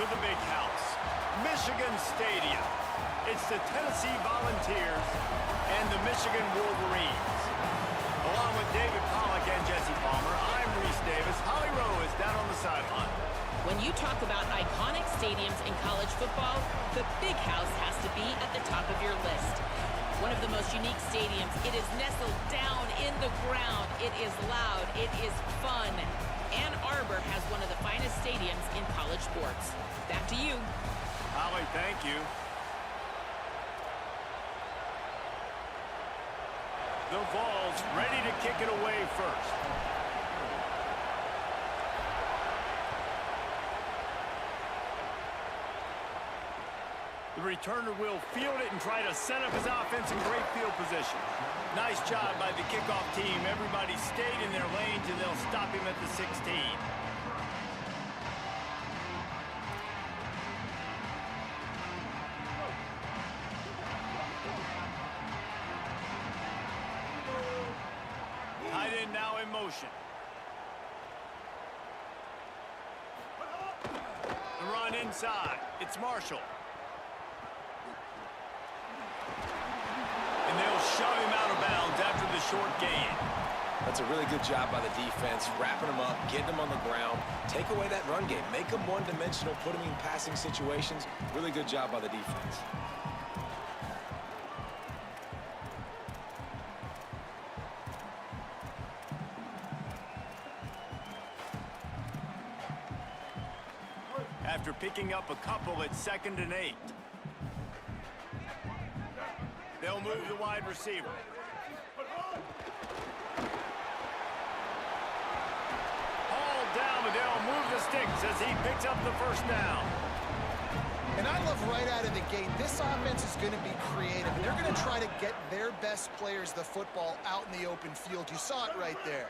to the big house, Michigan Stadium. It's the Tennessee Volunteers and the Michigan Wolverines. Along with David Pollack and Jesse Palmer, I'm Reese Davis. Holly Rowe is down on the sideline. When you talk about iconic stadiums in college football, the Big House has to be at the top of your list. One of the most unique stadiums. It is nestled down in the ground. It is loud. It is fun. Ann Arbor has one of the finest stadiums in college sports. Back to you. Holly, thank you. The Vols ready to kick it away first. The returner will field it and try to set up his offense in great field position. Nice job by the kickoff team. Everybody stayed in their lanes, and they'll stop him at the 16. Tight end now in motion. The run inside. It's Marshall. And they'll shove him out of bounds after the short gain. That's a really good job by the defense, wrapping them up, getting them on the ground, take away that run game, make them one-dimensional, put them in passing situations. Really good job by the defense. After picking up a couple, it's 2nd and 8. They'll move the wide receiver. Hauled down, but they'll move the sticks as he picks up the first down. And I love right out of the gate, this offense is going to be creative. And they're going to try to get their best players the football out in the open field. You saw it right there.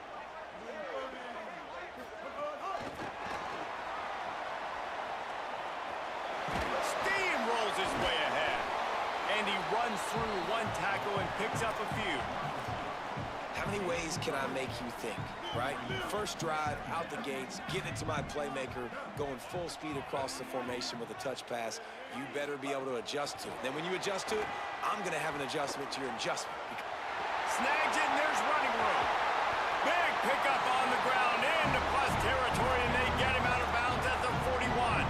Steamrolls his way ahead. And he runs through one tackle and picks up a few. How many ways can I make you think, right? First drive, out the gates, getting it to my playmaker, going full speed across the formation with a touch pass. You better be able to adjust to it. Then when you adjust to it, I'm going to have an adjustment to your adjustment. Snags it, and there's running room. Big pickup on the ground into plus territory, and they get him out of bounds at the 41.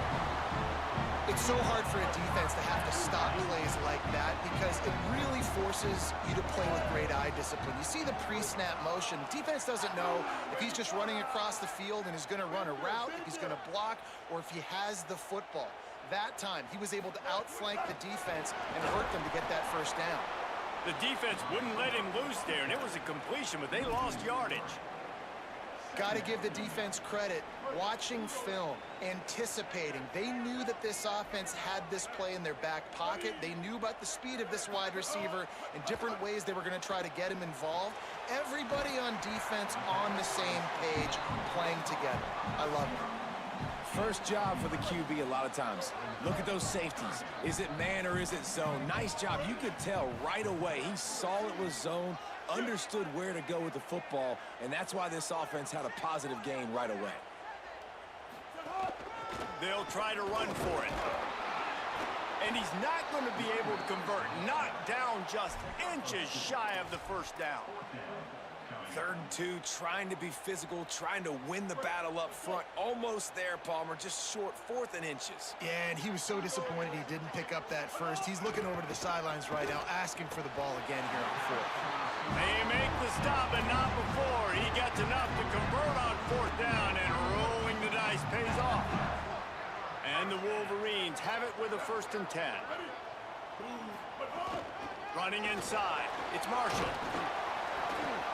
It's so hard for a defense to have to stop plays like that because it really forces you to play with great eye discipline. You see the pre-snap motion. Defense doesn't know if he's just running across the field and is going to run a route, if he's going to block, or if he has the football. That time, he was able to outflank the defense and hurt them to get that first down. The defense wouldn't let him loose there, and it was a completion, but they lost yardage. Got to give the defense credit. Watching film, anticipating. They knew that this offense had this play in their back pocket. They knew about the speed of this wide receiver and different ways they were going to try to get him involved. Everybody on defense on the same page, playing together. I love it. First job for the QB a lot of times. Look at those safeties. Is it man or is it zone? Nice job. You could tell right away. He saw it was zone, understood where to go with the football, and that's why this offense had a positive gain right away. They'll try to run for it. And he's not going to be able to convert. Knocked down just inches shy of the first down. 3rd and 2, trying to be physical, trying to win the battle up front. Almost there, Palmer, just short, 4th and inches. Yeah, and he was so disappointed he didn't pick up that first. He's looking over to the sidelines right now, asking for the ball again here on 4th. They make the stop, and not before. He gets enough to convert on 4th down, and rolling the dice pays off. And the Wolverines have it with a 1st and 10. Running inside, it's Marshall.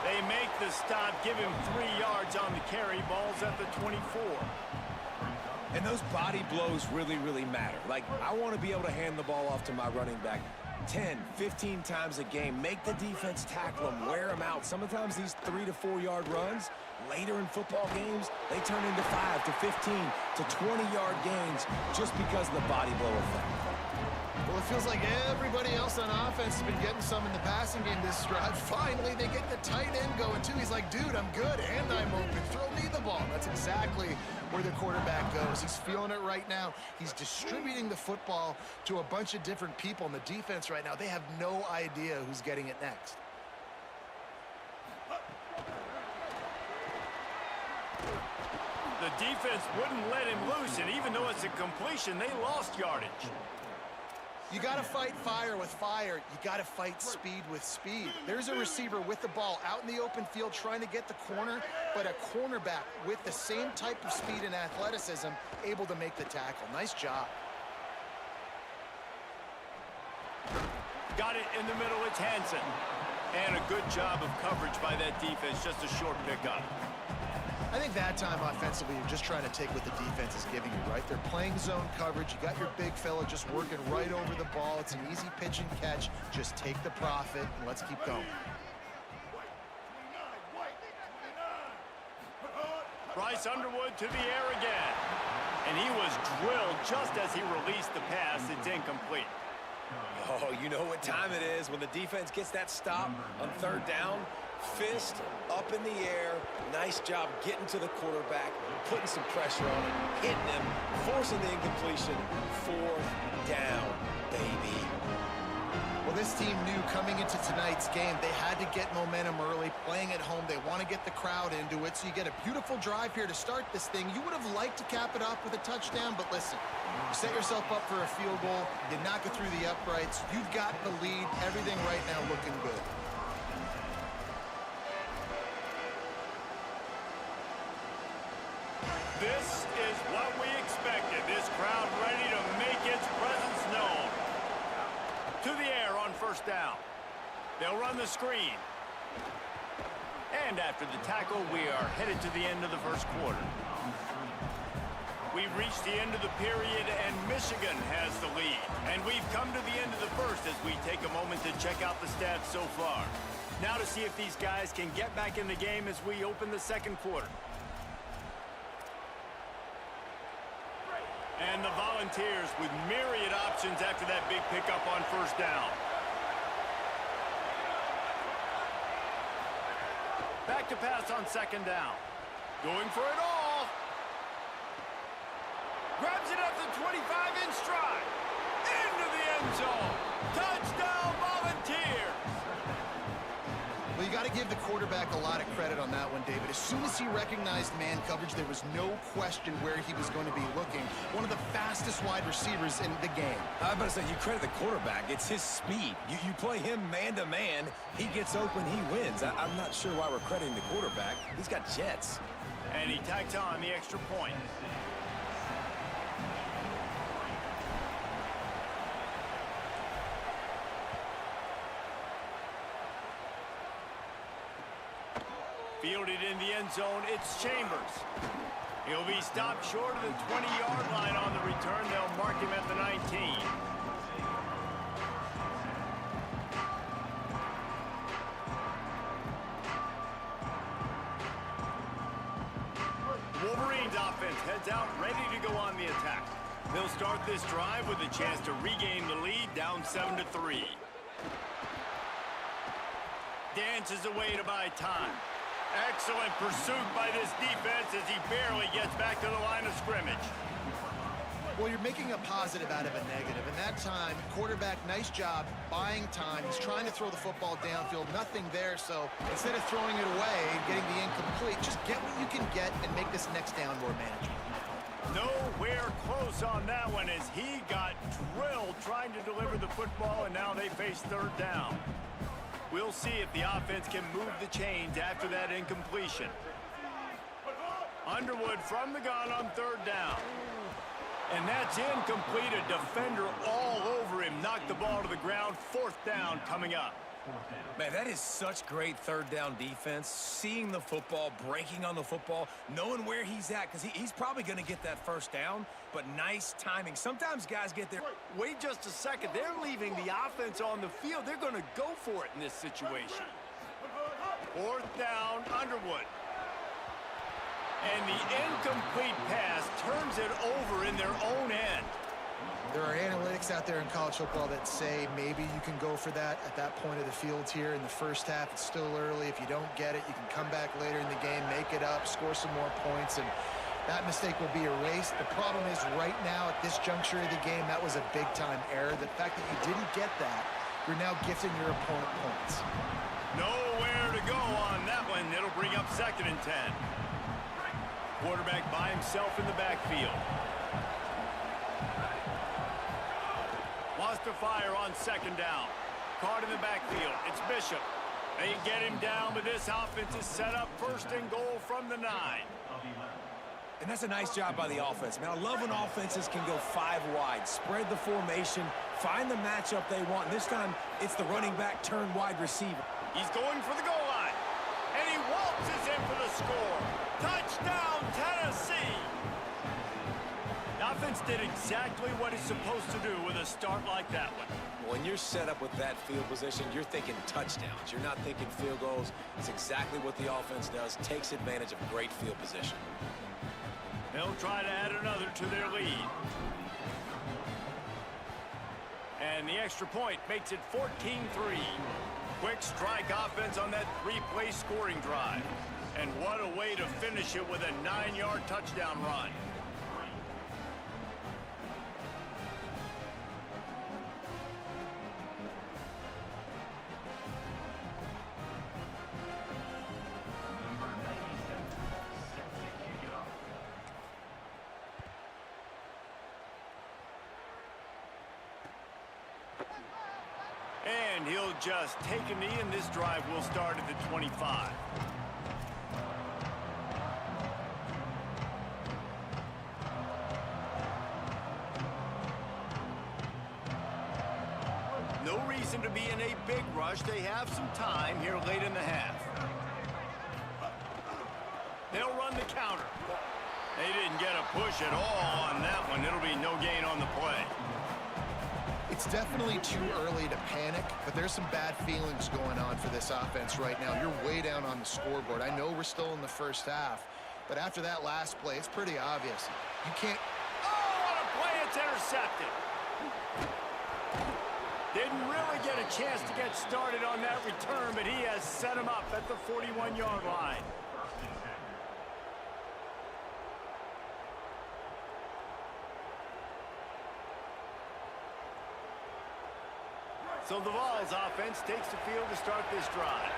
They make the stop, give him 3 yards on the carry. Ball's at the 24. And those body blows really, really matter. Like, I want to be able to hand the ball off to my running back 10, 15 times a game. Make the defense tackle him, wear him out. Sometimes these 3 to 4 yard runs, later in football games, they turn into 5 to 15 to 20 yard gains just because of the body blow effect. Well, it feels like everybody else on offense has been getting some in the passing game this drive. Finally, they get the tight end going, too. He's like, dude, I'm good, and I'm open. Throw me the ball. That's exactly where the quarterback goes. He's feeling it right now. He's distributing the football to a bunch of different people. And the defense right now, they have no idea who's getting it next. The defense wouldn't let him loose, and even though it's a completion, they lost yardage. You got to fight fire with fire. You got to fight speed with speed. There's a receiver with the ball out in the open field trying to get the corner, but a cornerback with the same type of speed and athleticism able to make the tackle. Nice job. Got it in the middle. It's Hansen. And a good job of coverage by that defense. Just a short pickup. I think that time offensively, you're just trying to take what the defense is giving you, right? They're playing zone coverage. You got your big fella just working right over the ball. It's an easy pitch and catch. Just take the profit, and let's keep going. Bryce Underwood to the air again. And he was drilled just as he released the pass. It's incomplete. Oh, you know what time it is when the defense gets that stop on third down. Fist up in the air. Nice job getting to the quarterback, putting some pressure on him, hitting him, forcing the incompletion. Fourth down, baby. Well, this team knew coming into tonight's game they had to get momentum early, playing at home. They want to get the crowd into it, so you get a beautiful drive here to start this thing. You would have liked to cap it off with a touchdown, but listen, you set yourself up for a field goal, you knock it through the uprights, you've got the lead, everything right now looking good. This is what we expected. This crowd ready to make its presence known. To the air on first down. They'll run the screen. And after the tackle, we are headed to the end of the first quarter. We've reached the end of the period, and Michigan has the lead. And we've come to the end of the first as we take a moment to check out the stats so far. Now to see if these guys can get back in the game as we open the second quarter. And the Volunteers with myriad options after that big pickup on first down. Back to pass on second down. Going for it all. Grabs it up to 25 in stride. Into the end zone. Touchdown, Volunteers. Well, you got to give the quarterback a lot of credit on that one, David. As soon as he recognized man coverage, there was no question where he was going to be looking. One of the fastest wide receivers in the game. I was about to say, you credit the quarterback. It's his speed. You play him man-to-man, he gets open, he wins. I'm not sure why we're crediting the quarterback. He's got jets. And he tacks on the extra point. Fielded in the end zone, it's Chambers. He'll be stopped short of the 20-yard line on the return. They'll mark him at the 19. Wolverines offense heads out, ready to go on the attack. They'll start this drive with a chance to regain the lead, down 7-3. Dances away to buy time. Excellent pursuit by this defense as he barely gets back to the line of scrimmage. Well, you're making a positive out of a negative. And that time, quarterback, nice job buying time. He's trying to throw the football downfield. Nothing there, so instead of throwing it away, getting the incomplete, just get what you can get and make this next down more manageable. Nowhere close on that one as he got drilled trying to deliver the football, and now they face third down. We'll see if the offense can move the chains after that incompletion. Underwood from the gun on third down. And that's incomplete. A defender all over him. Knocked the ball to the ground. Fourth down coming up. Man, that is such great third down defense. Seeing the football, breaking on the football, knowing where he's at, because he's probably going to get that first down, but nice timing. Sometimes guys get there. Wait just a second. They're leaving the offense on the field. They're going to go for it in this situation. Fourth down, Underwood. And the incomplete pass turns it over in their own end. There are analytics out there in college football that say maybe you can go for that at that point of the field here in the first half. It's still early. If you don't get it, you can come back later in the game, make it up, score some more points, and that mistake will be erased. The problem is right now at this juncture of the game, that was a big-time error. The fact that you didn't get that, you're now gifting your opponent points. Nowhere to go on that one. It'll bring up 2nd and 10. Quarterback by himself in the backfield. Wants to fire on 2nd down. Caught in the backfield. It's Bishop. They get him down, but this offense is set up 1st and goal from the 9. And that's a nice job by the offense, man. I love when offenses can go 5 wide, spread the formation, find the matchup they want. And this time, it's the running back turned wide receiver. He's going for the goal line. And he waltzes in for the score. Touchdown, Tennessee! The offense did exactly what it's supposed to do with a start like that one. When you're set up with that field position, you're thinking touchdowns. You're not thinking field goals. It's exactly what the offense does. Takes advantage of great field position. They'll try to add another to their lead. And the extra point makes it 14-3. Quick strike offense on that 3-play scoring drive. And what a way to finish it with a 9-yard touchdown run. And he'll just take a knee, and this drive will start at the 25. No reason to be in a big rush. They have some time here late in the half. They'll run the counter. They didn't get a push at all on that one. It'll be no gain on the play. It's definitely too early to panic, but there's some bad feelings going on for this offense right now. You're way down on the scoreboard. I know we're still in the first half, but after that last play, it's pretty obvious. You can't... Oh, what a play! It's intercepted. Didn't really get a chance to get started on that return, but he has set him up at the 41-yard line. So the Vols offense takes the field to start this drive.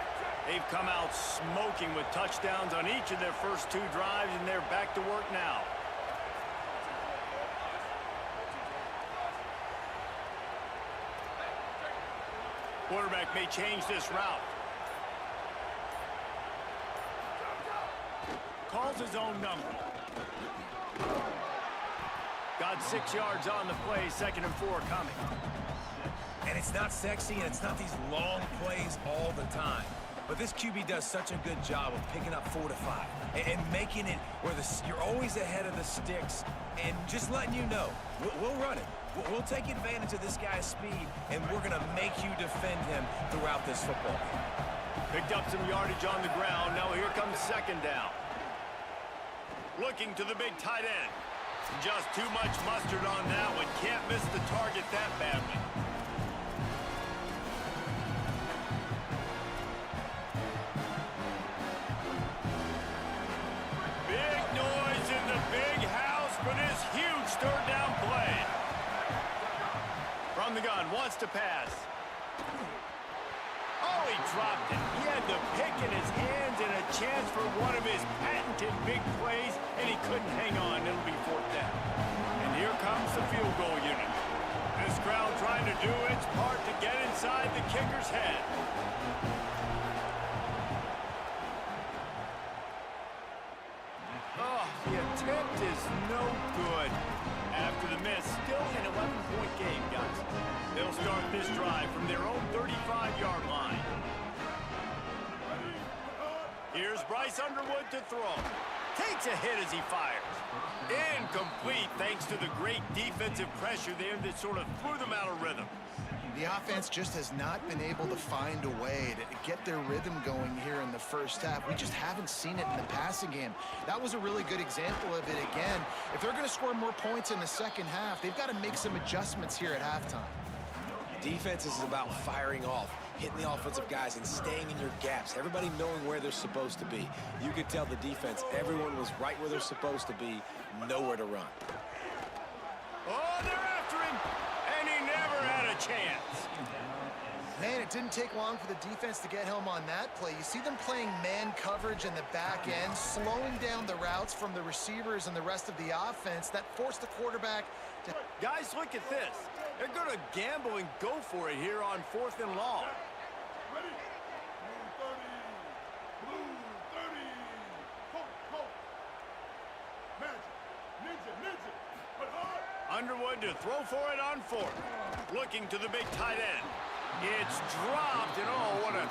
They've come out smoking with touchdowns on each of their first 2 drives, and they're back to work now. Quarterback may change this route. Calls his own number. Got 6 yards on the play, 2nd and 4 coming. And it's not sexy, and it's not these long plays all the time. But this QB does such a good job of picking up 4 to 5 and making it where you're always ahead of the sticks and just letting you know, we'll run it. We'll take advantage of this guy's speed, and we're going to make you defend him throughout this football game. Picked up some yardage on the ground. Now here comes 2nd down. Looking to the big tight end. Just too much mustard on that one. Can't miss the target that badly. Big noise in the big house for this huge 3rd down play. From the gun, wants to pass. Oh, he dropped it. He had the pick in his hands and a chance for one of his patented big plays, and he couldn't hang on. It'll be 4th down. And here comes the field goal unit. This crowd trying to do its part to get inside the kicker's head. Oh, the attempt is no good. After the miss, still an 11-point game, guys. They'll start this drive from their own 35-yard line. Here's Bryce Underwood to throw. Takes a hit as he fires. Incomplete thanks to the great defensive pressure there that sort of threw them out of rhythm. The offense just has not been able to find a way to get their rhythm going here in the first half. We just haven't seen it in the passing game. That was a really good example of it again. If they're going to score more points in the second half, they've got to make some adjustments here at halftime. Defense is about firing off, hitting the offensive guys and staying in your gaps. Everybody knowing where they're supposed to be. You could tell the defense, everyone was right where they're supposed to be, nowhere to run. Oh, they're after him, and he never had a chance. Man, it didn't take long for the defense to get home on that play. You see them playing man coverage in the back end, slowing down the routes from the receivers and the rest of the offense. That forced the quarterback to... Guys, look at this. They're going to gamble and go for it here on 4th and long. Ready? Blue 30. Colt. Magic. Ninja. But hard. Underwood to throw for it on 4th. Looking to the big tight end. It's dropped, and oh, what a...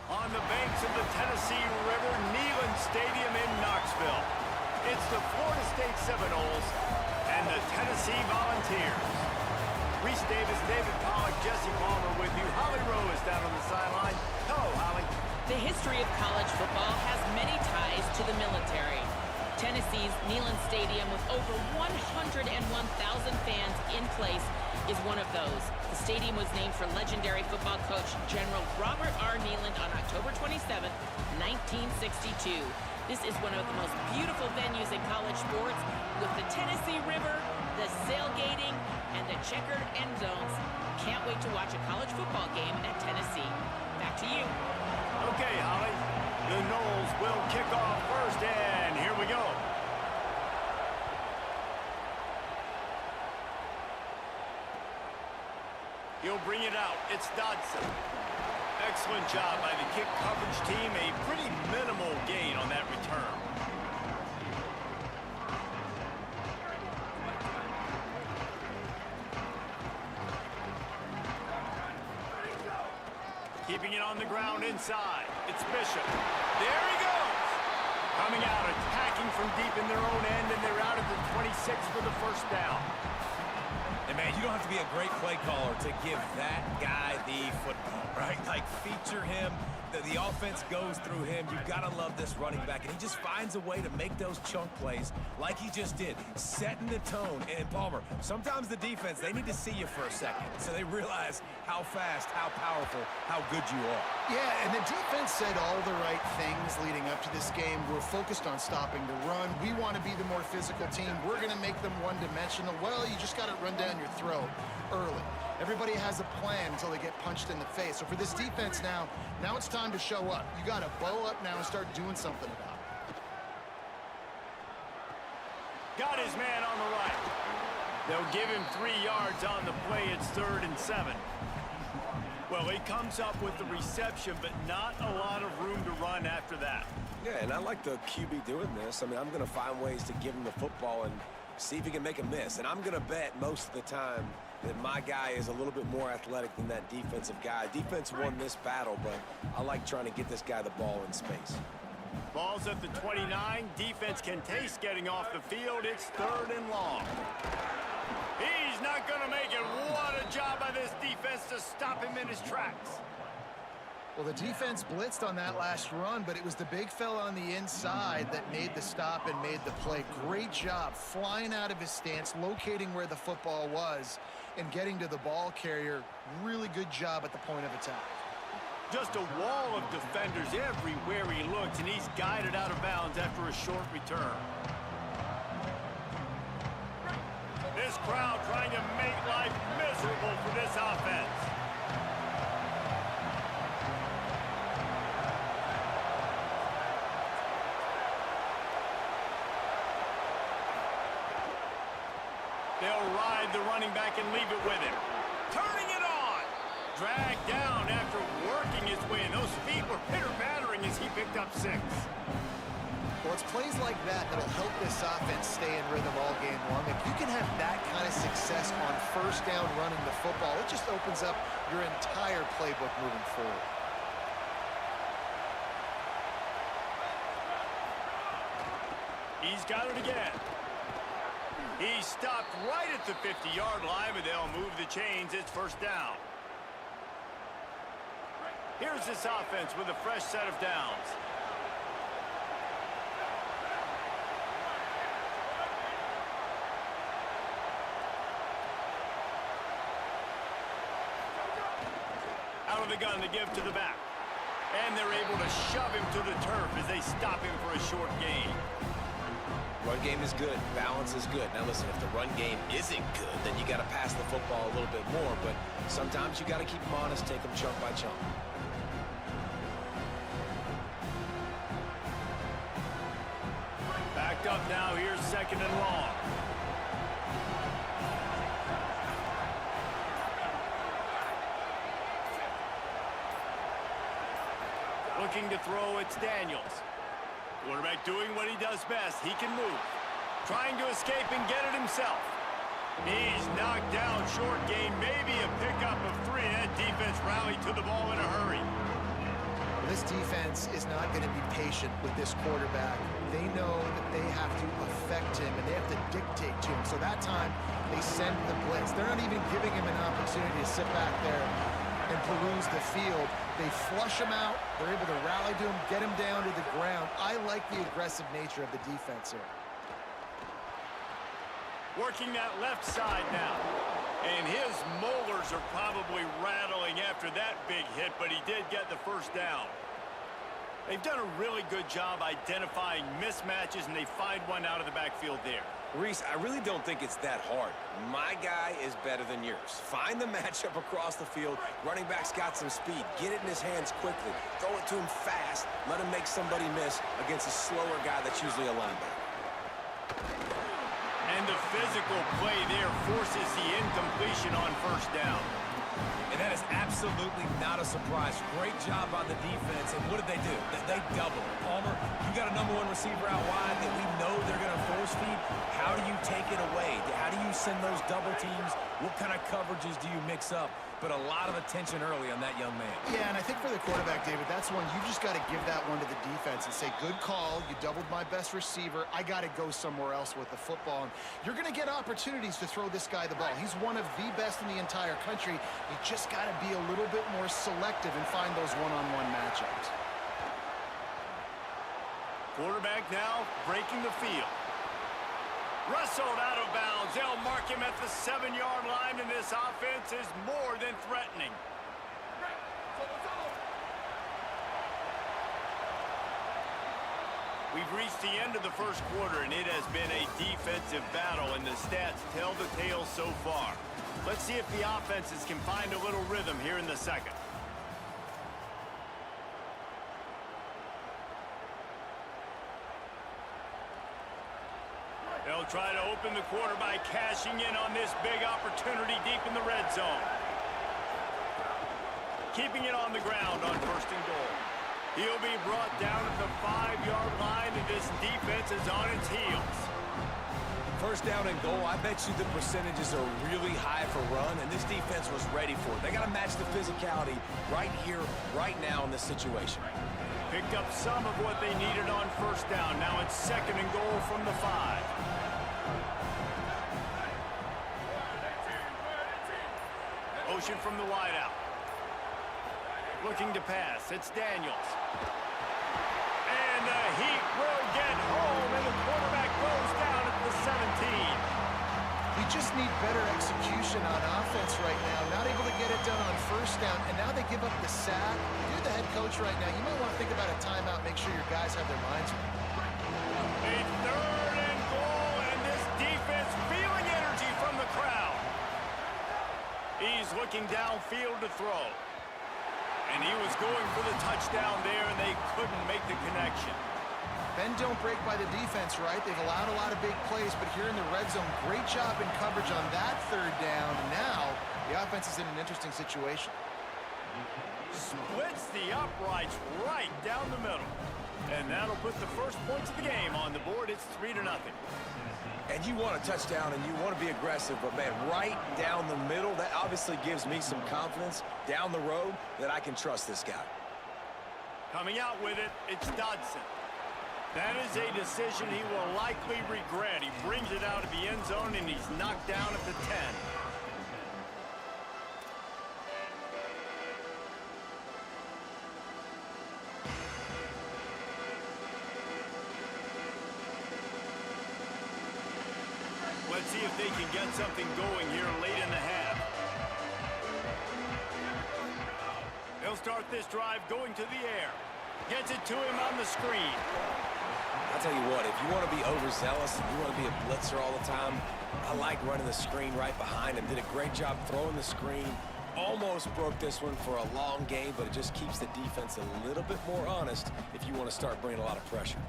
On the banks of the Tennessee River, Neyland Stadium in Knoxville. It's the Florida State Seminoles and the Tennessee Volunteers. Reese Davis, David Pollack, Jesse Palmer with you. Holly Rowe is down on the sideline. Hello, Holly. The history of college football has many ties to the military. Tennessee's Neyland Stadium, with over 101,000 fans in place, is one of those. The stadium was named for legendary football coach General Robert R. Neyland on October 27, 1962. This is one of the most beautiful venues in college sports, with the Tennessee River, the sailgating, and the checkered end zones. Can't wait to watch a college football game at Tennessee. Back to you. Okay, Holly. The Noles will kick off first, and here we go. He'll bring it out. It's Dodson. Excellent job by the kick coverage team. A pretty minimal gain on that return. Keeping it on the ground inside. It's Bishop. There he goes. Coming out, attacking from deep in their own end, and they're out at the 26 for the first down. And man, you don't have to be a great play caller to give that guy the football, right? Like, feature him. The offense goes through him. You've got to love this running back. And he just finds a way to make those chunk plays like he just did, setting the tone. And Palmer, sometimes the defense, they need to see you for a second so they realize how fast, how powerful, how good you are. Yeah, and the defense said all the right things leading up to this game. We're focused on stopping the run. We want to be the more physical team. We're going to make them one-dimensional. Well, you just got to run down your throat early. Everybody has a plan until they get punched in the face. So for this defense now it's time to show up. You got to bow up now and start doing something about it. Got his man on the right. They'll give him 3 yards on the play. It's 3rd and 7. Well, he comes up with the reception, but not a lot of room to run after that. Yeah, and I like the QB doing this. I mean, I'm going to find ways to give him the football and see if he can make a miss. And I'm going to bet most of the time that my guy is a little bit more athletic than that defensive guy. Defense won this battle, but I like trying to get this guy the ball in space. Ball's at the 29. Defense can taste getting off the field. It's 3rd and long. He's not going to make it. What a job by this defense to stop him in his tracks. Well, the defense blitzed on that last run, but it was the big fella on the inside that made the stop and made the play. Great job flying out of his stance, locating where the football was, and getting to the ball carrier. Really good job at the point of attack. Just a wall of defenders everywhere he looks, and he's guided out of bounds after a short return. This crowd trying to make life miserable for this offense. They'll ride the running back and leave it with him. Turning it on. Dragged down after working his way, and those feet were pitter-pattering as he picked up 6. Well, it's plays like that that'll help this offense stay in rhythm all game long. If you can have that kind of success on first down running the football, it just opens up your entire playbook moving forward. He's got it again. He stopped right at the 50-yard line, but they'll move the chains. It's first down. Here's this offense with a fresh set of downs. Out of the gun to give to the back. And they're able to shove him to the turf as they stop him for a short gain. Run game is good. Balance is good. Now listen, if the run game isn't good, then you got to pass the football a little bit more. But sometimes you got to keep them honest, take them chunk by chunk. Backed up now. Here's second and long. Looking to throw, it's Daniels. Quarterback doing what he does best. He can move. Trying to escape and get it himself. He's knocked down, short gain, maybe a pickup of 3. That defense rallied to the ball in a hurry. This defense is not going to be patient with this quarterback. They know that they have to affect him, and they have to dictate to him. So that time, they send the blitz. They're not even giving him an opportunity to sit back there and peruse the field. They flush him out. They're able to rally to him, get him down to the ground. I like the aggressive nature of the defense here. Working that left side now. And his molars are probably rattling after that big hit, but he did get the first down. They've done a really good job identifying mismatches, and they find one out of the backfield there. Reese, I really don't think it's that hard. My guy is better than yours. Find the matchup across the field. Running back's got some speed. Get it in his hands quickly. Throw it to him fast. Let him make somebody miss against a slower guy that's usually a linebacker. And the physical play there forces the incompletion on first down. And that is absolutely not a surprise. Great job by the defense. And what did they do? They doubled. Palmer, you got a #1 receiver out wide that we know they're going to force feed. How do you take it away? How do you send those double teams? What kind of coverages do you mix up? But a lot of attention early on that young man. Yeah, and I think for the quarterback, David, that's one you just got to give that one to the defense and say, good call. You doubled my best receiver. I got to go somewhere else with the football. And you're going to get opportunities to throw this guy the ball. He's one of the best in the entire country. You just got to be a little bit more selective and find those one-on-one matchups. Quarterback now breaking the field. Wrestled out of bounds. They'll mark him at the 7-yard line, and this offense is more than threatening. We've reached the end of the first quarter, and it has been a defensive battle, and the stats tell the tale so far. Let's see if the offenses can find a little rhythm here in the second. They'll try to open the quarter by cashing in on this big opportunity deep in the red zone. Keeping it on the ground on first and goal. He'll be brought down at the 5-yard line, and this defense is on its heels. First down and goal, I bet you the percentages are really high for run, and this defense was ready for it. They got to match the physicality right here, right now in this situation. Picked up some of what they needed on first down. Now it's second and goal from the 5. Motion from the wideout. Looking to pass. It's Daniels. And the Heat will get home, and the quarterback goes down at the 17. We just need better execution on offense right now. Not able to get it done on first down, and now they give up the sack. If you're the head coach right now, you might want to think about a timeout, make sure your guys have their minds right. A third and goal, and this defense feeling energy from the crowd. He's looking downfield to throw. And he was going for the touchdown there, and they couldn't make the connection. Bend don't break by the defense, right? They've allowed a lot of big plays, but here in the red zone, great job in coverage on that third down. And now the offense is in an interesting situation. Splits the uprights right down the middle. And that'll put the first points of the game on the board. It's 3-0. And you want a touchdown and you want to be aggressive, but man, right down the middle, that obviously gives me some confidence down the road that I can trust this guy. Coming out with it, it's Dodson. That is a decision he will likely regret. He brings it out of the end zone, and he's knocked down at the 10. Let's see if they can get something going here late in the half. They'll start this drive going to the air. Gets it to him on the screen. I'll tell you what, if you want to be overzealous and you want to be a blitzer all the time, I like running the screen right behind him. Did a great job throwing the screen. Almost broke this one for a long game, but it just keeps the defense a little bit more honest if you want to start bringing a lot of pressure.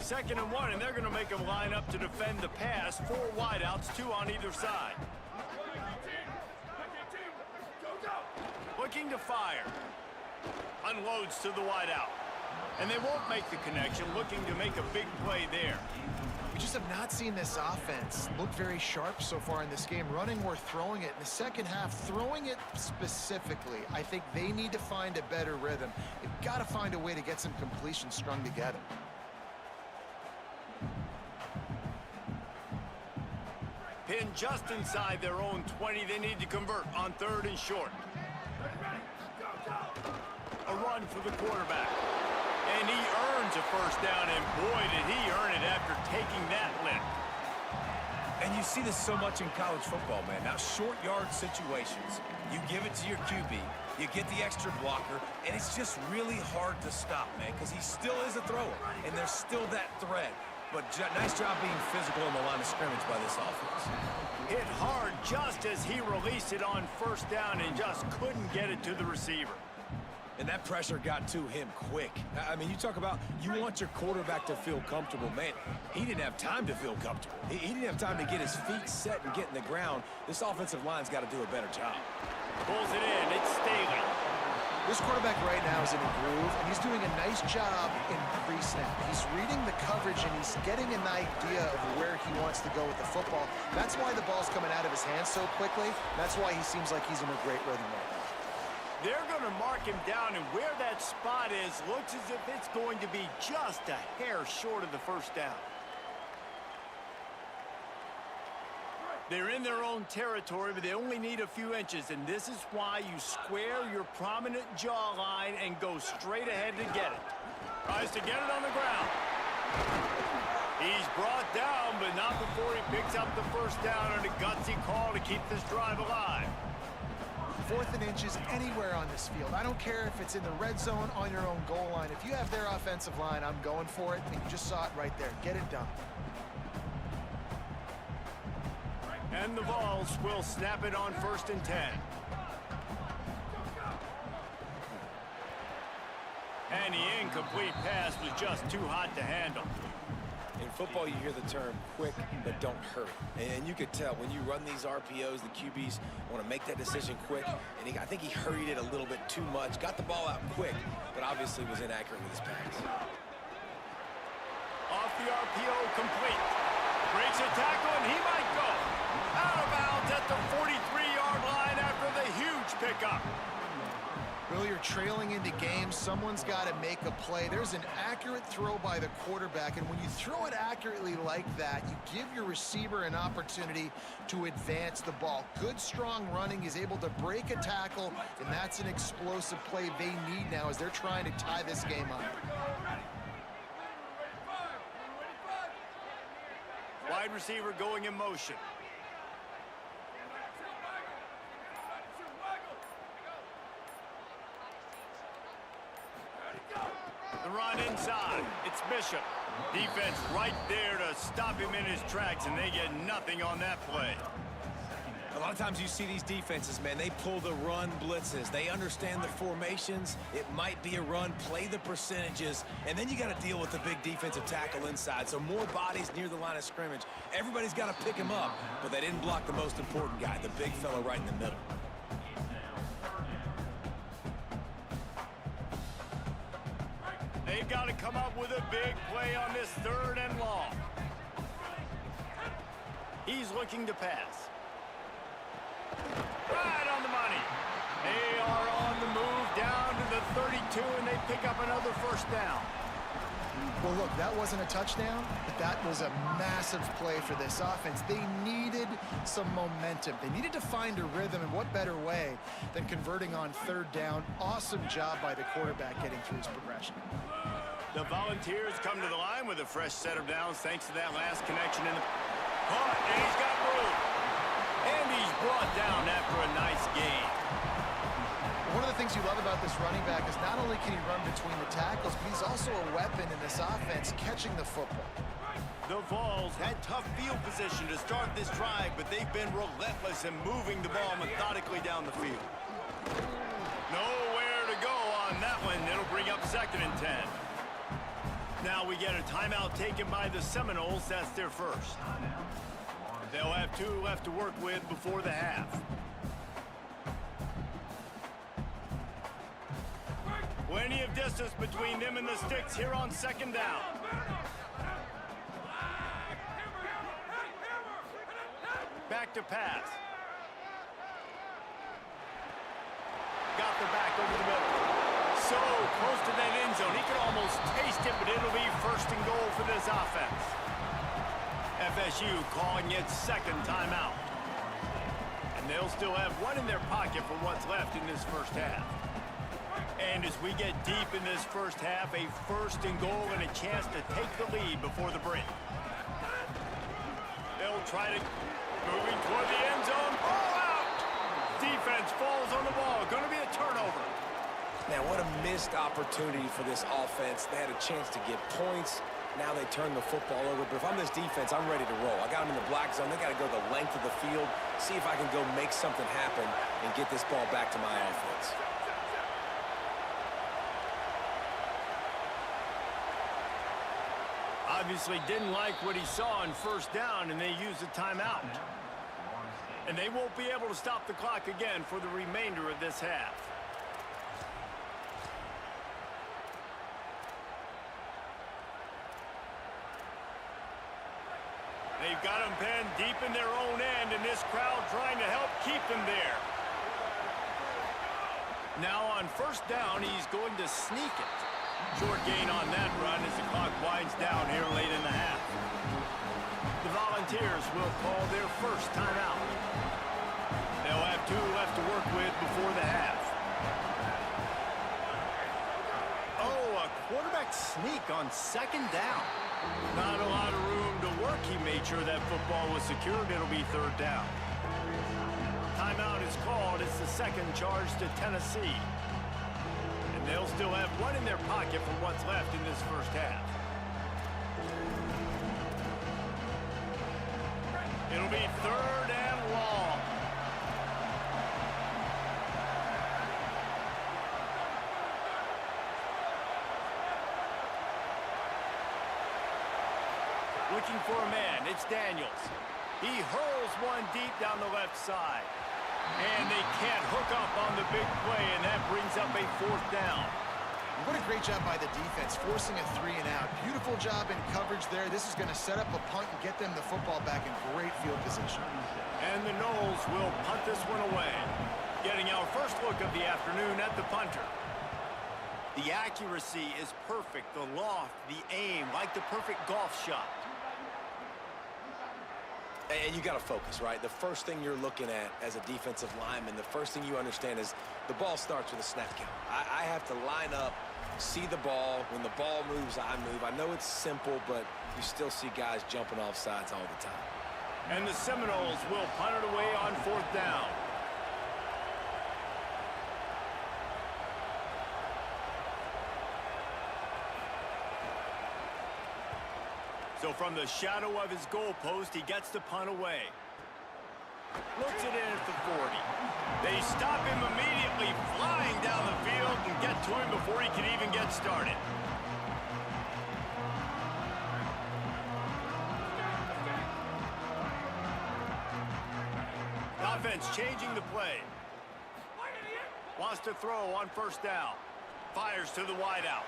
2nd and 1, and they're going to make him line up to defend the pass. 4 wideouts, 2 on either side. Looking to fire. Unloads to the wideout. And they won't make the connection, looking to make a big play there. We just have not seen this offense look very sharp so far in this game, running or throwing it. In the second half, throwing it specifically, I think they need to find a better rhythm. They've got to find a way to get some completions strung together. Pinned just inside their own 20. They need to convert on 3rd and short. A run for the quarterback. And he earns a first down, and boy, did he earn it after taking that lift. And you see this so much in college football, man. Now, short yard situations, you give it to your QB, you get the extra blocker, and it's just really hard to stop, man, because he still is a thrower, and there's still that threat. But nice job being physical in the line of scrimmage by this offense. Hit hard just as he released it on first down and just couldn't get it to the receiver. And that pressure got to him quick. I mean, you talk about you want your quarterback to feel comfortable. Man, he didn't have time to feel comfortable. He didn't have time to get his feet set and get in the ground. This offensive line's got to do a better job. Pulls it in. It's Staley. This quarterback right now is in a groove, and he's doing a nice job in pre-snap. He's reading the coverage, and he's getting an idea of where he wants to go with the football. That's why the ball's coming out of his hands so quickly. That's why he seems like he's in a great rhythm right now. They're going to mark him down, and where that spot is looks as if it's going to be just a hair short of the first down. They're in their own territory, but they only need a few inches, and this is why you square your prominent jawline and go straight ahead to get it. Tries to get it on the ground. He's brought down, but not before he picks up the first down on a gutsy call to keep this drive alive. 4th and inches anywhere on this field. I don't care if it's in the red zone, on your own goal line. If you have their offensive line, I'm going for it, and you just saw it right there. Get it done. And the Vols will snap it on 1st and 10. And the incomplete pass was just too hot to handle. In football, you hear the term quick, but don't hurry. And you could tell when you run these RPOs, the QBs want to make that decision quick. And I think he hurried it a little bit too much. Got the ball out quick, but obviously was inaccurate with his pass. Off the RPO, complete. Breaks a tackle, and he might go. Out of bounds at the 43-yard line after the huge pickup. Well, you're trailing into games. Someone's got to make a play. There's an accurate throw by the quarterback, and when you throw it accurately like that, you give your receiver an opportunity to advance the ball. Good, strong running. He's able to break a tackle, and that's an explosive play they need now as they're trying to tie this game up. Wide receiver going in motion. The run inside. It's Bishop. Defense right there to stop him in his tracks, and they get nothing on that play. A lot of times you see these defenses, man, they pull the run blitzes. They understand the formations. It might be a run, play the percentages, and then you got to deal with the big defensive tackle inside. So more bodies near the line of scrimmage. Everybody's got to pick him up, but they didn't block the most important guy, the big fella right in the middle. They've got to come up with a big play on this 3rd and long. He's looking to pass. Right on the money. They are on the move down to the 32, and they pick up another 1st down. Well, look, that wasn't a touchdown, but that was a massive play for this offense. They needed some momentum. They needed to find a rhythm, and what better way than converting on 3rd down. Awesome job by the quarterback getting through his progression. The Volunteers come to the line with a fresh set of downs thanks to that last connection in the... Caught, and he's got room. And he's brought down after a nice gain. One of the things you love about this running back is not only can he run between the tackles, but he's also a weapon in this offense catching the football. The Vols had tough field position to start this drive, but they've been relentless in moving the ball methodically down the field. Nowhere to go on that one. It'll bring up 2nd and 10. Now we get a timeout taken by the Seminoles. That's their first. They'll have 2 left to work with before the half. Plenty of distance between them and the sticks here on 2nd down. Back to pass. Got the back over the middle. So close to that end zone. He could almost taste it, but it'll be 1st and goal for this offense. FSU calling its 2nd timeout. And they'll still have 1 in their pocket for what's left in this 1st half. And as we get deep in this 1st half, a 1st and goal and a chance to take the lead before the break. They'll try to moving toward the end zone. Ball out! Defense falls on the ball. Going to be a turnover. Man, what a missed opportunity for this offense. They had a chance to get points. Now they turn the football over. But if I'm this defense, I'm ready to roll. I got them in the black zone. They got to go the length of the field, see if I can go make something happen and get this ball back to my offense. Obviously didn't like what he saw on 1st down, and they used a timeout. And they won't be able to stop the clock again for the remainder of this half. They've got them pinned deep in their own end, and this crowd trying to help keep them there. Now on 1st down, he's going to sneak it. Short gain on that run as the clock winds down here late in the half. The Volunteers will call their 1st timeout. They'll have 2 left to work with before the half. Oh, a quarterback sneak on 2nd down. Not a lot of room to work. He made sure that football was secured. It'll be 3rd down. Timeout is called. It's the 2nd charge to Tennessee. And they'll still have 1 in their pocket for what's left in this 1st half. It'll be 3rd and long. Looking for a man. It's Daniels. He hurls one deep down the left side. And they can't hook up on the big play, and that brings up a 4th down. What a great job by the defense, forcing a 3 and out. Beautiful job in coverage there. This is going to set up a punt and get them the football back in great field position. And the Noles will punt this one away. Getting our first look of the afternoon at the punter. The accuracy is perfect, the loft, the aim, like the perfect golf shot. And you got to focus, right? The first thing you're looking at as a defensive lineman, the first thing you understand is the ball starts with a snap count. I have to line up, see the ball. When the ball moves, I move. I know it's simple, but you still see guys jumping off sides all the time. And the Seminoles will punt it away on 4th down. So from the shadow of his goalpost, he gets the punt away. Looks it in at the 40. They stop him immediately, flying down the field and get to him before he can even get started. Offense changing the play. Wants to throw on 1st down. Fires to the wideout.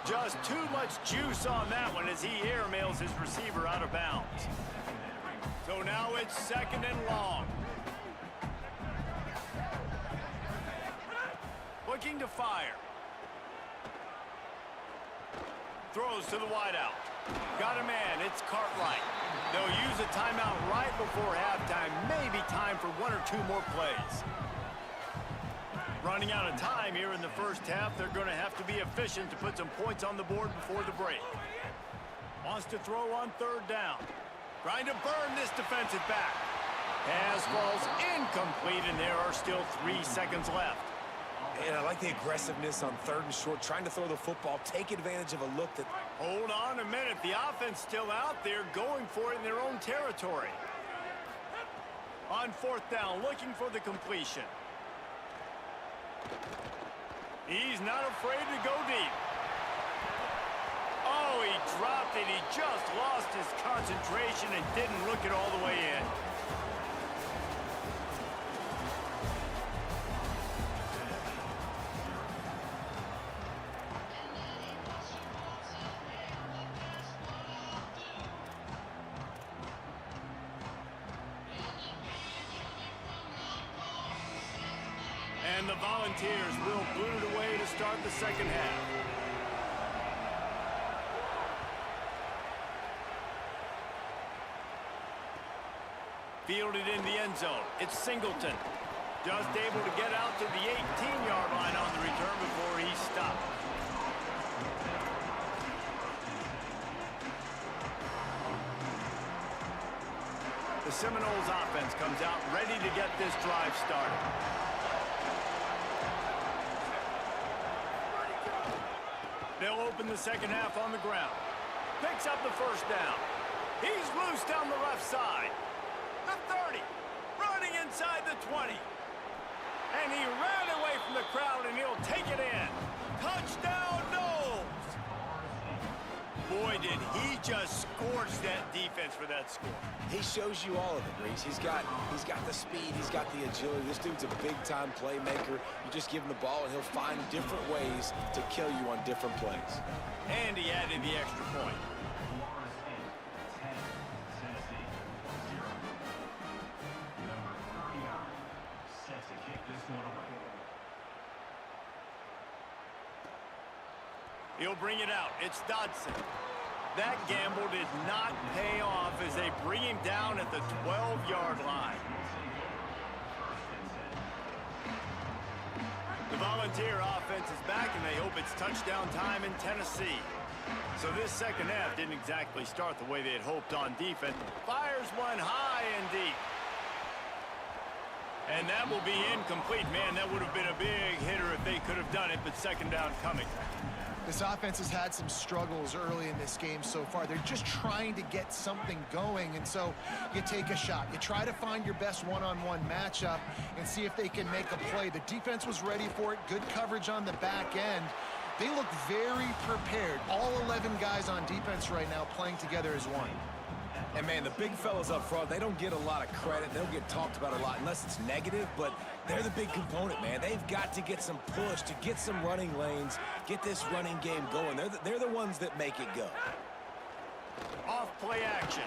Just too much juice on that one as he airmails his receiver out of bounds. So now it's 2nd and long. Looking to fire. Throws to the wideout. Got a man, it's Cartwright. They'll use a timeout right before halftime. Maybe time for 1 or 2 more plays. Running out of time here in the first half. They're going to have to be efficient to put some points on the board before the break. Wants to throw on 3rd down. Trying to burn this defensive back. Pass falls incomplete, and there are still 3 seconds left. And I like the aggressiveness on 3rd and short, trying to throw the football, take advantage of a look that... Hold on a minute. The offense still out there going for it in their own territory. On 4th down, looking for the completion. He's not afraid to go deep. Oh, he dropped it. He just lost his concentration and didn't look it all the way in. And the Volunteers will boot it away to start the second half. Fielded in the end zone. It's Singleton. Just able to get out to the 18-yard line on the return before he stopped. The Seminoles offense comes out ready to get this drive started. They'll open the second half on the ground. Picks up the 1st down. He's loose down the left side. The 30. Running inside the 20. And he ran away from the crowd, and he'll take it in. Touchdown, Noles! Boy, did he just scorch that defense for that score. He shows you all of it, Reese. He's got the speed, he's got the agility. This dude's a big-time playmaker. You just give him the ball, and he'll find different ways to kill you on different plays. And he added the extra point. He'll bring it out. It's Dodson. That gamble did not pay off as they bring him down at the 12-yard line. The Volunteer offense is back, and they hope it's touchdown time in Tennessee. So this second half didn't exactly start the way they had hoped on defense. Fires one high and deep. And that will be incomplete. Man, that would have been a big hitter if they could have done it, but second down coming. This offense has had some struggles early in this game so far. They're just trying to get something going, and so you take a shot. You try to find your best one-on-one matchup and see if they can make a play. The defense was ready for it. Good coverage on the back end. They look very prepared. All 11 guys on defense right now playing together as one. And, man, the big fellas up front, they don't get a lot of credit. They don't get talked about a lot unless it's negative, but they're the big component, man. They've got to get some push, to get some running lanes, get this running game going. They're the ones that make it go. Off play action.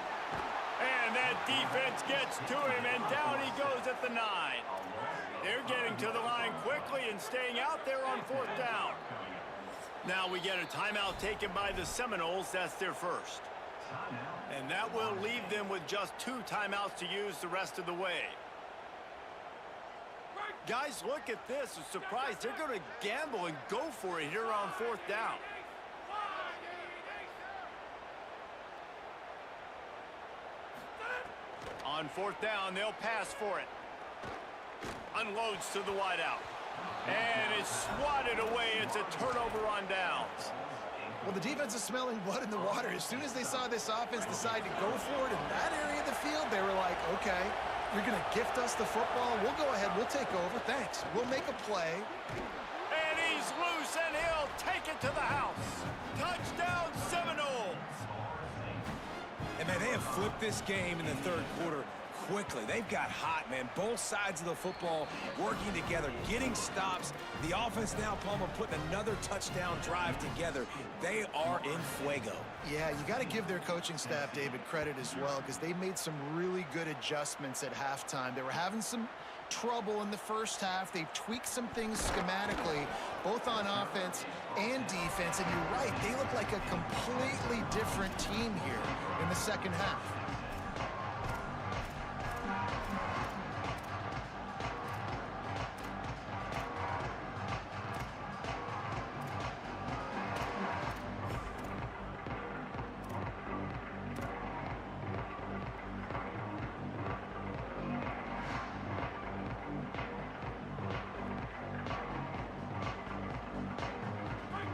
And that defense gets to him, and down he goes at the 9. They're getting to the line quickly and staying out there on 4th down. Now we get a timeout taken by the Seminoles. That's their first. And that will leave them with just 2 timeouts to use the rest of the way. Guys, look at this. A surprise. They're going to gamble and go for it here on 4th down. On 4th down, they'll pass for it. Unloads to the wideout. And it's swatted away. It's a turnover on downs. Well, the defense is smelling blood in the water. As soon as they saw this offense decide to go for it in that area of the field, they were like, okay, you're going to gift us the football. We'll go ahead. We'll take over. Thanks. We'll make a play. And he's loose, and he'll take it to the house. Touchdown, Seminoles. And, man, they have flipped this game in the 3rd quarter quickly. They've got hot, man. Both sides of the football working together, getting stops. The offense now, Palmer, putting another touchdown drive together. They are in fuego. Yeah, you got to give their coaching staff, David, credit as well, because they made some really good adjustments at halftime. They were having some trouble in the first half. They've tweaked some things schematically, both on offense and defense. And you're right, they look like a completely different team here in the second half.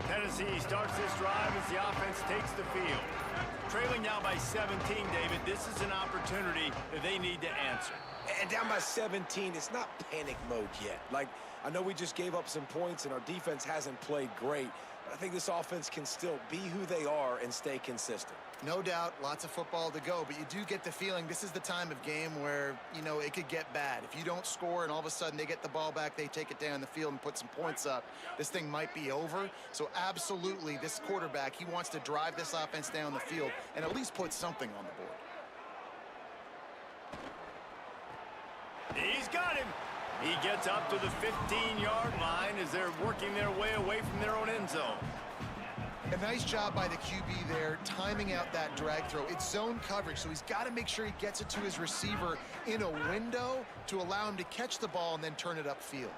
Tennessee starts this drive as the offense takes the field. Trailing now by 17, David. This is an opportunity that they need to answer. And down by 17, it's not panic mode yet. Like, I know we just gave up some points and our defense hasn't played great, but I think this offense can still be who they are and stay consistent. No doubt, lots of football to go, but you do get the feeling this is the time of game where, you know, it could get bad. If you don't score and all of a sudden they get the ball back, they take it down the field and put some points up, this thing might be over. So absolutely, this quarterback, he wants to drive this offense down the field and at least put something on the board. He's got him. He gets up to the 15-yard line as they're working their way away from their own end zone. A nice job by the QB there, timing out that drag throw. It's zone coverage, so he's got to make sure he gets it to his receiver in a window to allow him to catch the ball and then turn it upfield.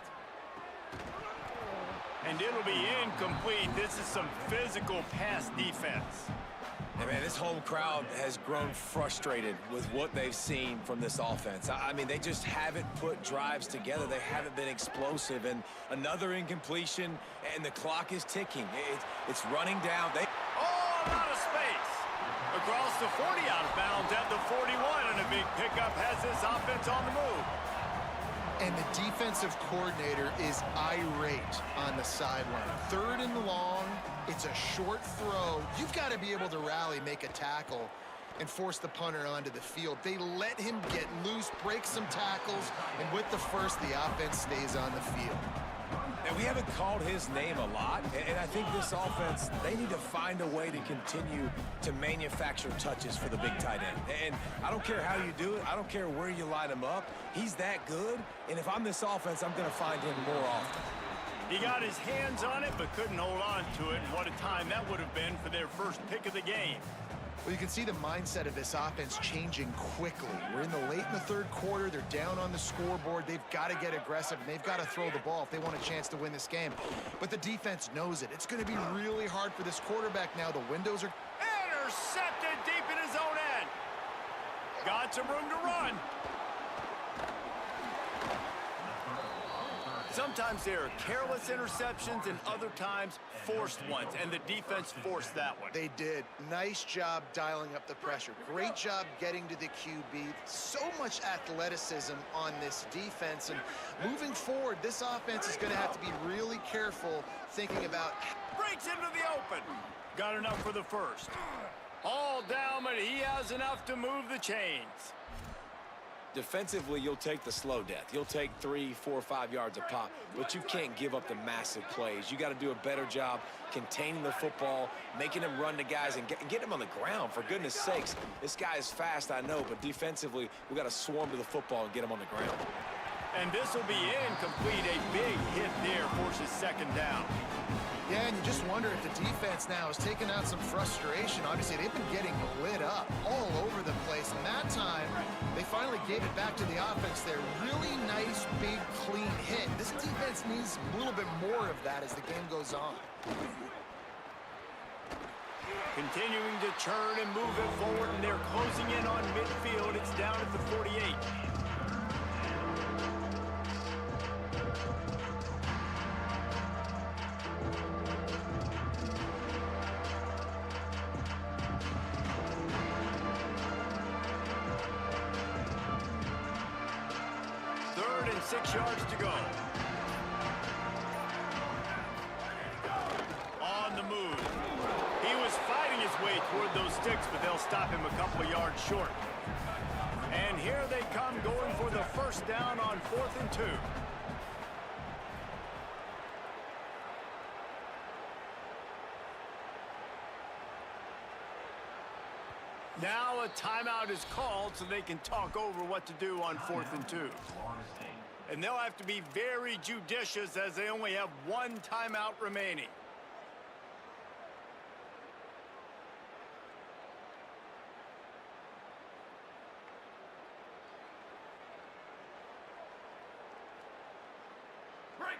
And it'll be incomplete. This is some physical pass defense. Hey, man, this home crowd has grown frustrated with what they've seen from this offense. I mean, they just haven't put drives together. They haven't been explosive. And another incompletion, and the clock is ticking. It's running down. Oh, a lot of space. Across the 40, out of bounds at the 41, and a big pickup has this offense on the move. And the defensive coordinator is irate on the sideline. 3rd and long, it's a short throw. You've got to be able to rally, make a tackle, and force the punter onto the field. They let him get loose, break some tackles, and with the first, the offense stays on the field. And we haven't called his name a lot, and I think this offense, they need to find a way to continue to manufacture touches for the big tight end. And I don't care how you do it. I don't care where you line him up. He's that good, and if I'm this offense, I'm going to find him more often. He got his hands on it, but couldn't hold on to it. And what a time that would have been for their first pick of the game. Well, you can see the mindset of this offense changing quickly. We're in the late in the 3rd quarter. They're down on the scoreboard. They've got to get aggressive, and they've got to throw the ball if they want a chance to win this game. But the defense knows it. It's going to be really hard for this quarterback now. The windows are... Intercepted deep in his own end. Got some room to run. Sometimes there are careless interceptions and other times forced ones, and the defense forced that one. They did. Nice job dialing up the pressure. Great job getting to the QB. So much athleticism on this defense. And moving forward, this offense is going to have to be really careful thinking about... Breaks into the open. Got enough for the first. All down, but he has enough to move the chains. Defensively, you'll take the slow death. You'll take 3, 4, 5 yards a pop, but you can't give up the massive plays. You got to do a better job containing the football, making them run to guys, and get them on the ground. For goodness sakes, this guy is fast, I know, but defensively, we got to swarm to the football and get him on the ground. And this will be incomplete. A big hit there forces second down. Yeah, and you just wonder if the defense now is taking out some frustration. Obviously, they've been getting lit up all over the place. And that time, they finally gave it back to the offense there. Really nice, big, clean hit. This defense needs a little bit more of that as the game goes on. Continuing to churn and move it forward, and they're closing in on midfield. It's down at the 48. Third and 6 yards to go. On the move. He was fighting his way toward those sticks, but they'll stop him a couple of yards short. And here they come, going for the first down on 4th and 2. Now a timeout is called so they can talk over what to do on 4th and 2. And they'll have to be very judicious as they only have one timeout remaining.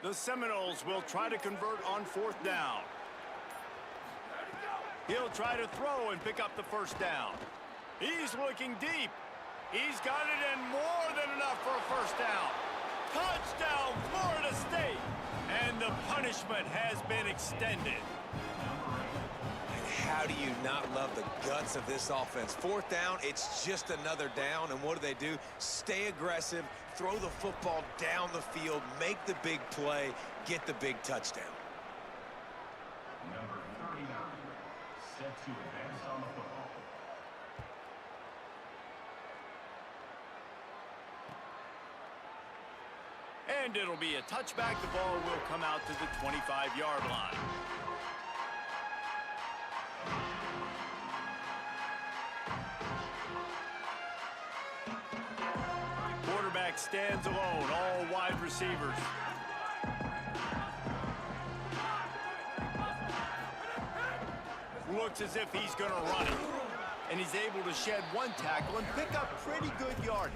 The Seminoles will try to convert on 4th down. He'll try to throw and pick up the first down. He's looking deep. He's got it in more than enough for a first down. Touchdown, Florida State! And the punishment has been extended. And how do you not love the guts of this offense? 4th down, it's just another down, and what do? Stay aggressive, throw the football down the field, make the big play, get the big touchdown. Number 39, set to advance on the football. And it'll be a touchback. The ball will come out to the 25-yard line. Quarterback stands alone, all wide receivers. Looks as if he's going to run it. And he's able to shed one tackle and pick up pretty good yardage.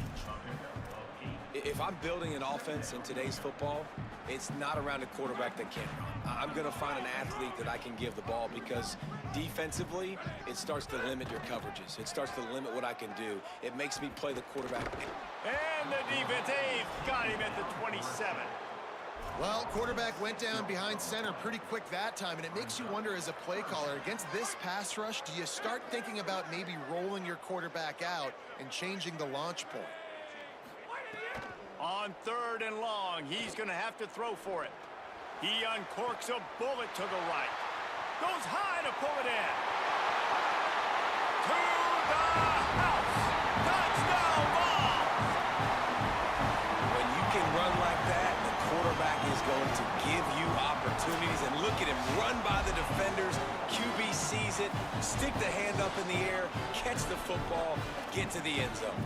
If I'm building an offense in today's football, it's not around a quarterback that can't run. I'm going to find an athlete that I can give the ball because defensively, it starts to limit your coverages. It starts to limit what I can do. It makes me play the quarterback. And the defense, got him at the 27. Well, quarterback went down behind center pretty quick that time, and it makes you wonder as a play caller, against this pass rush, do you start thinking about maybe rolling your quarterback out and changing the launch point? On 3rd and long, he's going to have to throw for it. He uncorks a bullet to the right. Goes high to pull it in. To the house. Touchdown ball. When you can run like that, the quarterback is going to give you opportunities. And look at him run by the defenders. QB sees it, stick the hand up in the air, catch the football, get to the end zone.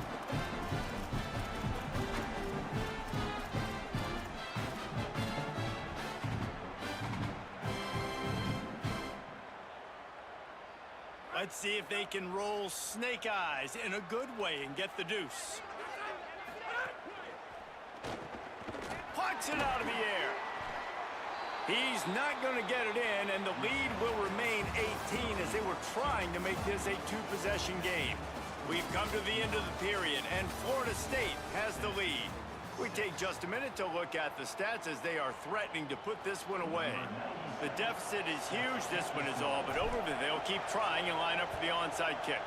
Let's see if they can roll snake eyes in a good way and get the deuce. Pucks it out of the air. He's not going to get it in, and the lead will remain 18 as they were trying to make this a two-possession game. We've come to the end of the period, and Florida State has the lead. We take just a minute to look at the stats as they are threatening to put this one away. The deficit is huge, this one is all but over, but they'll keep trying and line up for the onside kick.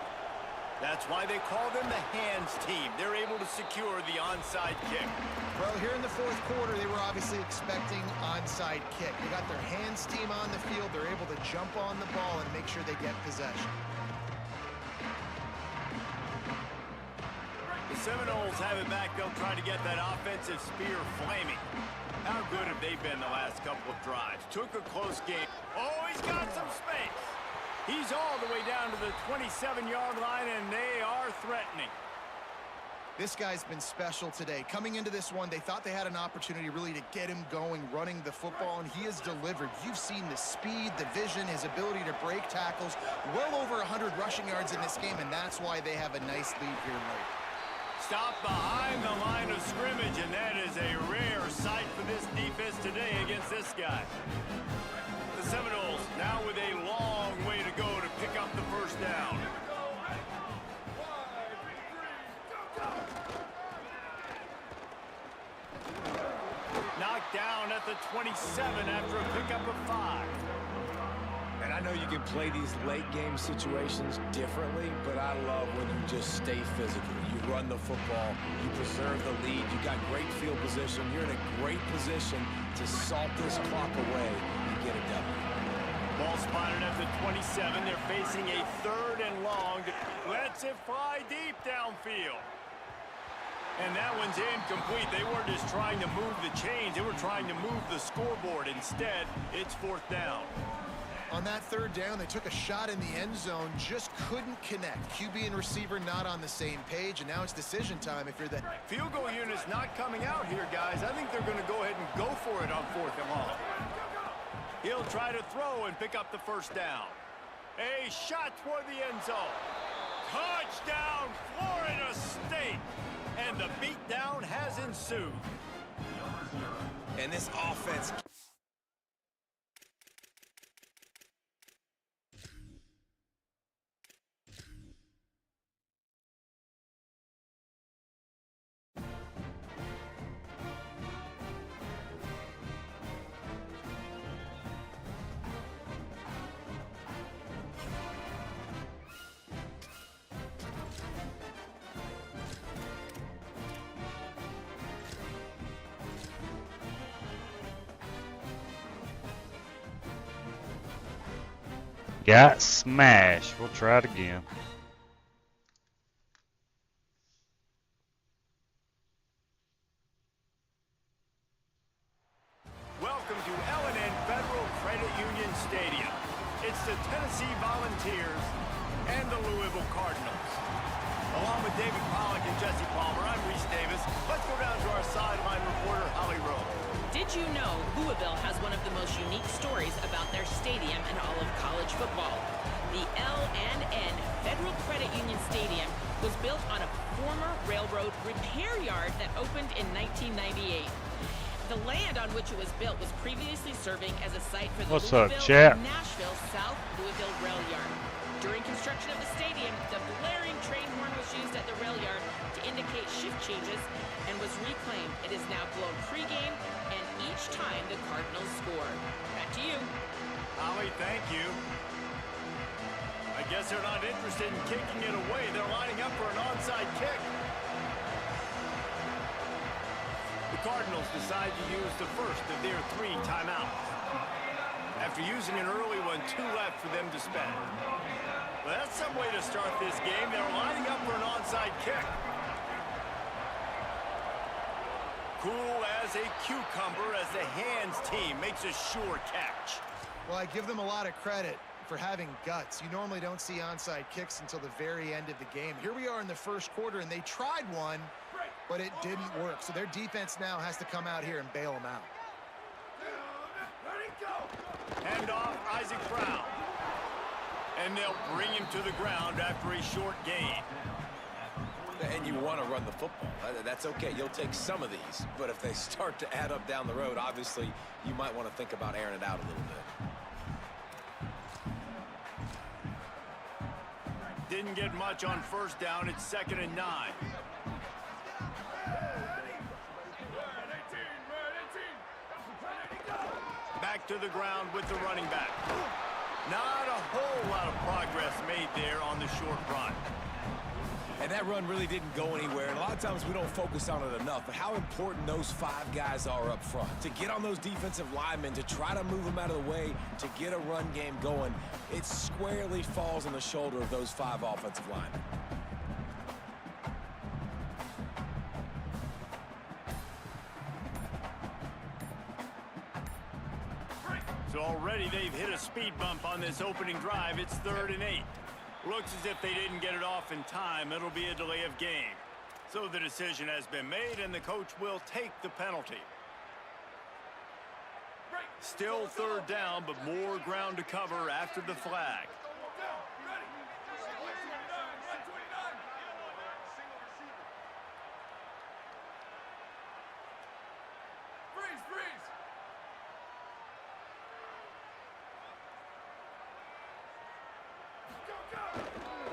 That's why they call them the hands team. They're able to secure the onside kick. Well, here in the 4th quarter, they were obviously expecting onside kick. They got their hands team on the field. They're able to jump on the ball and make sure they get possession. The Seminoles have it back. They'll try to get that offensive spear flaming. How good have they been the last couple of drives? Took a close game. Oh, he's got some space. He's all the way down to the 27-yard line, and they are threatening. This guy's been special today. Coming into this one, they thought they had an opportunity really to get him going, running the football, and he has delivered. You've seen the speed, the vision, his ability to break tackles. Well over 100 rushing yards in this game, and that's why they have a nice lead here late. Stop behind the line of scrimmage, and that is a rare sight for this defense today against this guy. The Seminoles now with a long way to go to pick up the first down. Knocked down at the 27 after a pickup of 5. And I know you can play these late game situations differently, but I love when you just stay physical. You run the football, you preserve the lead, you got great field position, you're in a great position to salt this clock away and get a W. Ball spotted at the 27. They're facing a 3rd and long. Lets it fly deep downfield. And that one's incomplete. They weren't just trying to move the chains. They were trying to move the scoreboard. Instead, it's 4th down. On that 3rd down, they took a shot in the end zone, just couldn't connect. QB and receiver not on the same page, and now it's decision time if you're the... Field goal unit's not coming out here, guys. I think they're going to go ahead and go for it on 4th and long. He'll try to throw and pick up the first down. A shot toward the end zone. Touchdown, Florida State. And the beatdown has ensued. And this offense... Got smashed. We'll try it again. Welcome to L&N Federal Credit Union Stadium. It's the Tennessee Volunteers and the Louisville Cardinals. Along with David Pollack and Jesse Palmer, I'm Reese Davis. Let's go down to our sideline reporter, Holly Rowe. Did you know Louisville has one of the most unique stories about their stadium in all of college football? The L&N Federal Credit Union Stadium was built on a former railroad repair yard that opened in 1998. The land on which it was built was previously serving as a site for the Nashville South Louisville Rail Yard. During construction of the stadium, the blaring train horn was used at the rail yard to indicate shift changes and was reclaimed. It is now blown pregame and each time the Cardinals score. Back to you. Holly, thank you. I guess they're not interested in kicking it away. They're lining up for an onside kick. The Cardinals decide to use the first of their 3 timeouts. After using an early one, 2 left for them to spend. Well, that's some way to start this game. They're lining up for an onside kick. Cool as a cucumber as the hands team makes a sure catch. Well, I give them a lot of credit for having guts. You normally don't see onside kicks until the very end of the game. Here we are in the first quarter, and they tried one, but it didn't work. So their defense now has to come out here and bail them out. Hand off Isaac Brown. And they'll bring him to the ground after a short gain. And you want to run the football. That's okay. You'll take some of these. But if they start to add up down the road, obviously, you might want to think about airing it out a little bit. Didn't get much on first down. It's 2nd and 9. Back to the ground with the running back. Not a whole lot of progress made there on the short run. And that run really didn't go anywhere. And a lot of times we don't focus on it enough. But how important those 5 guys are up front. To get on those defensive linemen, to try to move them out of the way, to get a run game going, it squarely falls on the shoulder of those 5 offensive linemen. So already they've hit a speed bump on this opening drive. It's 3rd and 8. Looks as if they didn't get it off in time. It'll be a delay of game. So the decision has been made, and the coach will take the penalty. Still third down, but more ground to cover after the flag.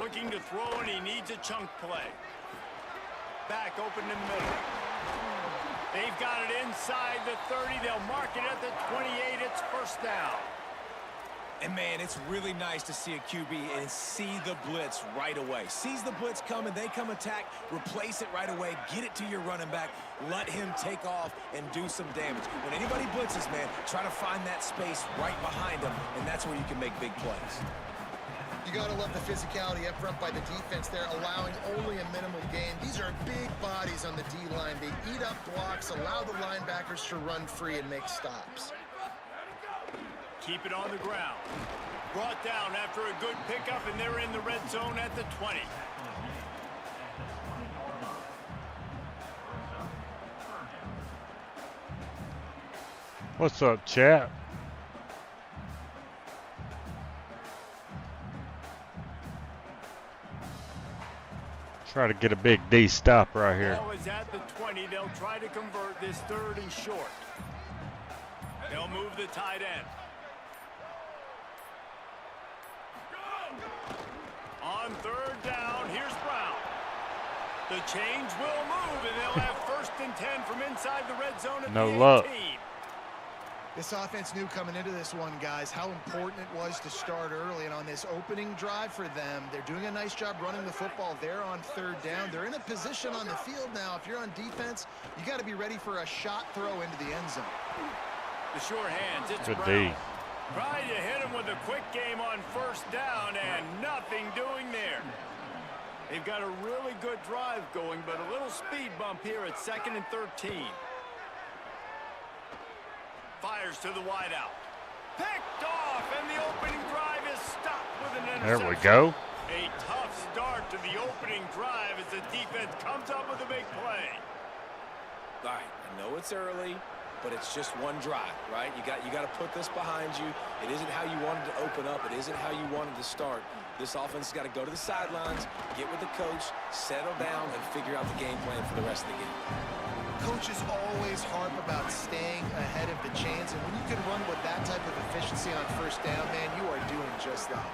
Looking to throw, and he needs a chunk play. Back open in the middle. They've got it inside the 30. They'll mark it at the 28. It's first down. And, man, it's really nice to see a QB and see the blitz right away. Sees the blitz coming, they come attack, replace it right away, get it to your running back, let him take off and do some damage. When anybody blitzes, man, try to find that space right behind them, and that's where you can make big plays. You got to love the physicality up front by the defense there, allowing only a minimal gain. These are big bodies on the D-line. They eat up blocks, allow the linebackers to run free and make stops. Keep it on the ground. Brought down after a good pickup, and they're in the red zone at the 20. What's up, chat? Try to get a big D stop right here. Ball is at the 20. They'll try to convert this third and short. They'll move the tight end. On third down, here's Brown. The change will move, and they'll have first and 10 from inside the red zone at the 18. luck. This offense knew coming into this one, guys, how important it was to start early. And on this opening drive for them, they're doing a nice job running the football there on third down. They're in a position on the field now. If you're on defense, you got to be ready for a shot throw into the end zone. The short hands, it's Good Brown. D. Trying to hit him with a quick game on first down, and nothing doing there. They've got a really good drive going, but a little speed bump here at 2nd and 13. Fires to the wideout. Picked off, and the opening drive is stopped with an interception. There we go. A tough start to the opening drive as the defense comes up with a big play. All right, I know it's early, but it's just one drive, right? You got to put this behind you. It isn't how you wanted to open up. It isn't how you wanted to start. This offense has got to go to the sidelines, get with the coach, settle down, and figure out the game plan for the rest of the game. Coaches always harp about staying ahead of the chains, and when you can run with that type of efficiency on first down, man, you are doing just that.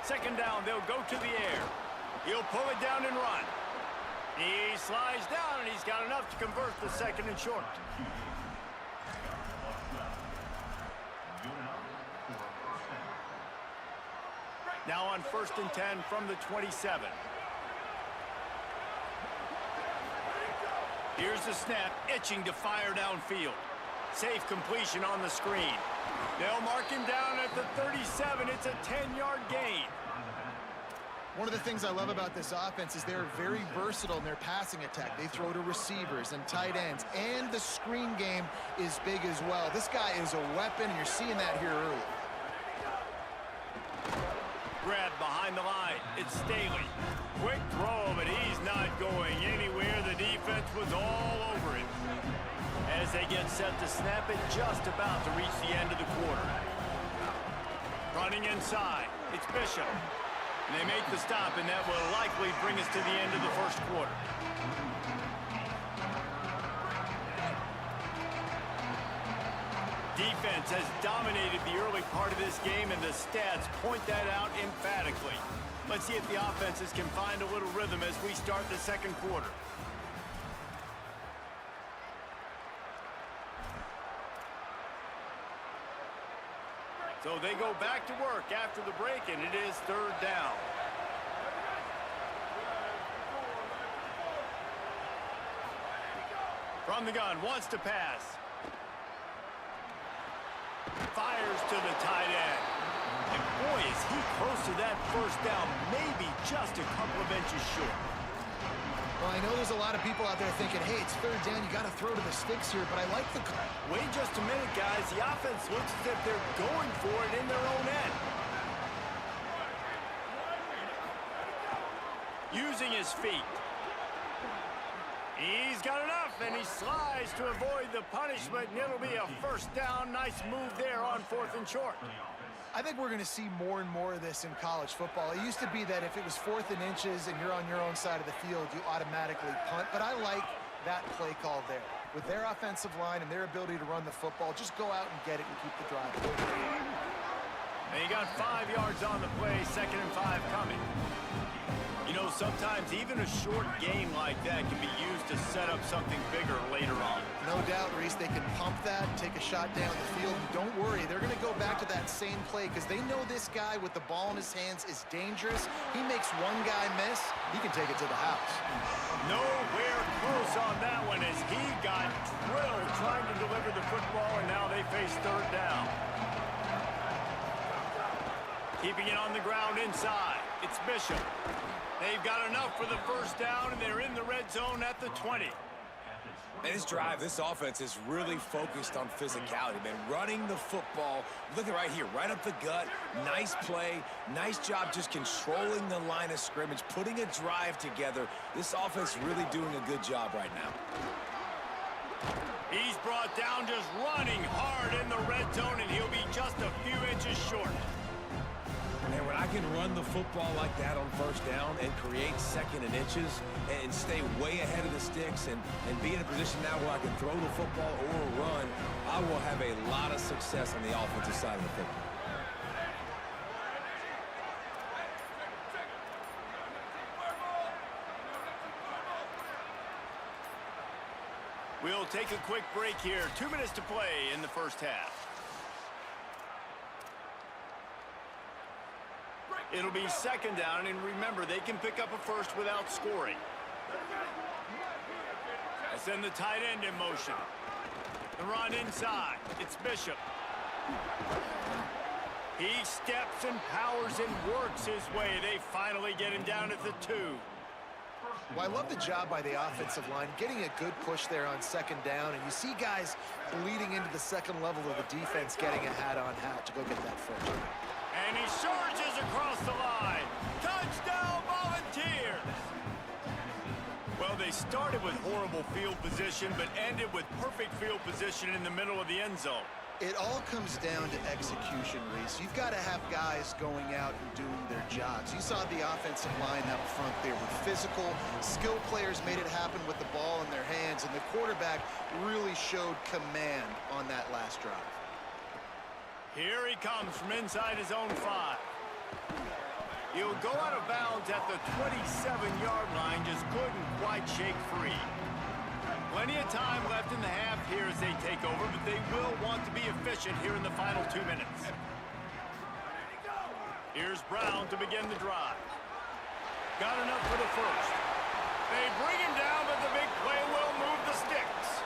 Second down, they'll go to the air. He'll pull it down and run. He slides down, and he's got enough to convert the 2nd and short. Now on 1st and 10 from the 27. Here's the snap, itching to fire downfield. Safe completion on the screen. They'll mark him down at the 37. It's a 10-yard gain. One of the things I love about this offense is they're very versatile in their passing attack. They throw to receivers and tight ends, and the screen game is big as well. This guy is a weapon, and you're seeing that here early. Grab behind the line. It's Staley. Quick throw, but he's not going anywhere. The defense was all over him. As they get set to snap it, just about to reach the end of the quarter. Running inside. It's Bishop. And they make the stop, and that will likely bring us to the end of the first quarter. Defense has dominated the early part of this game, and the stats point that out emphatically. Let's see if the offenses can find a little rhythm as we start the second quarter. So they go back to work after the break, and it is third down. From the gun, wants to pass. Fires to the tight end. And boy, is he close to that first down, maybe just a couple of inches short. Well, I know there's a lot of people out there thinking, hey, it's third down, you got to throw to the sticks here, but I like the... Wait just a minute, guys. The offense looks as if they're going for it in their own end. Using his feet. He's got enough, and he slides to avoid the punishment, and it'll be a first down. Nice move there on 4th and short. I think we're going to see more and more of this in college football. It used to be that if it was 4th and inches and you're on your own side of the field, you automatically punt. But I like that play call there. With their offensive line and their ability to run the football, just go out and get it and keep the drive going. And he got 5 yards on the play, 2nd and 5 coming. You know, sometimes even a short game like that can be used to set up something bigger later on. No doubt, Reese, they can pump that, take a shot down the field, and don't worry, they're going to go back to that same play because they know this guy with the ball in his hands is dangerous. He makes one guy miss, he can take it to the house. Nowhere close on that one as he got drilled trying to deliver the football, and now they face 3rd down. Keeping it on the ground inside, it's Bishop. They've got enough for the first down, and they're in the red zone at the 20. And this drive, this offense is really focused on physicality, man. Running the football, look at right here, right up the gut. Nice play, nice job just controlling the line of scrimmage, putting a drive together. This offense really doing a good job right now. He's brought down just running hard in the red zone, and he'll be just a few inches short. And when I can run the football like that on first down and create 2nd and inches and stay way ahead of the sticks and be in a position now where I can throw the football or run, I will have a lot of success on the offensive side of the football. We'll take a quick break here. 2 minutes to play in the first half. It'll be 2nd down, and remember, they can pick up a first without scoring. I send the tight end in motion. The run inside. It's Bishop. He steps and powers and works his way. They finally get him down at the 2. Well, I love the job by the offensive line, getting a good push there on 2nd down, and you see guys bleeding into the 2nd level of the defense getting a hat-on-hat to go get that first. And he surges across the line. Touchdown, Volunteers! Well, they started with horrible field position, but ended with perfect field position in the middle of the end zone. It all comes down to execution, Reese. You've got to have guys going out and doing their jobs. You saw the offensive line up front there with physical, skilled players made it happen with the ball in their hands, and the quarterback really showed command on that last drive. Here he comes from inside his own 5. He'll go out of bounds at the 27-yard line, just couldn't quite shake free. Plenty of time left in the half here as they take over, but they will want to be efficient here in the final 2 minutes. Here's Brown to begin the drive. Got enough for the first. They bring him down, but the big play will move the sticks.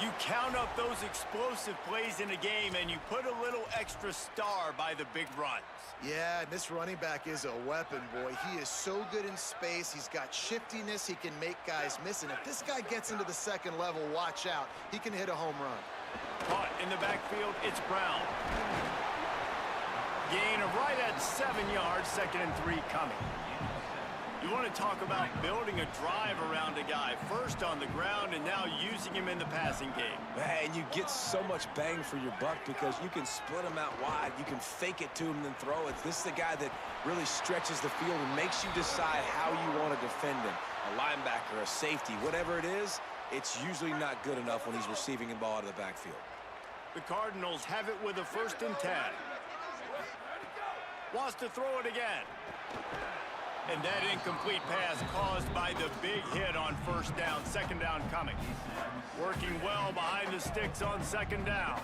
You count up those explosive plays in a game, and you put a little extra star by the big runs. Yeah, and this running back is a weapon, boy. He is so good in space. He's got shiftiness. He can make guys miss. And if this guy gets into the 2nd level, watch out. He can hit a home run. Caught in the backfield, it's Brown. Gain of right at 7 yards, 2nd and 3 coming. You want to talk about building a drive around a guy, first on the ground and now using him in the passing game. And you get so much bang for your buck because you can split him out wide. You can fake it to him and then throw it. This is the guy that really stretches the field and makes you decide how you want to defend him. A linebacker, a safety, whatever it is, it's usually not good enough when he's receiving the ball out of the backfield. The Cardinals have it with a 1st and 10. Wants to throw it again. And that incomplete pass caused by the big hit on 1st down. 2nd down coming. Working well behind the sticks on 2nd down.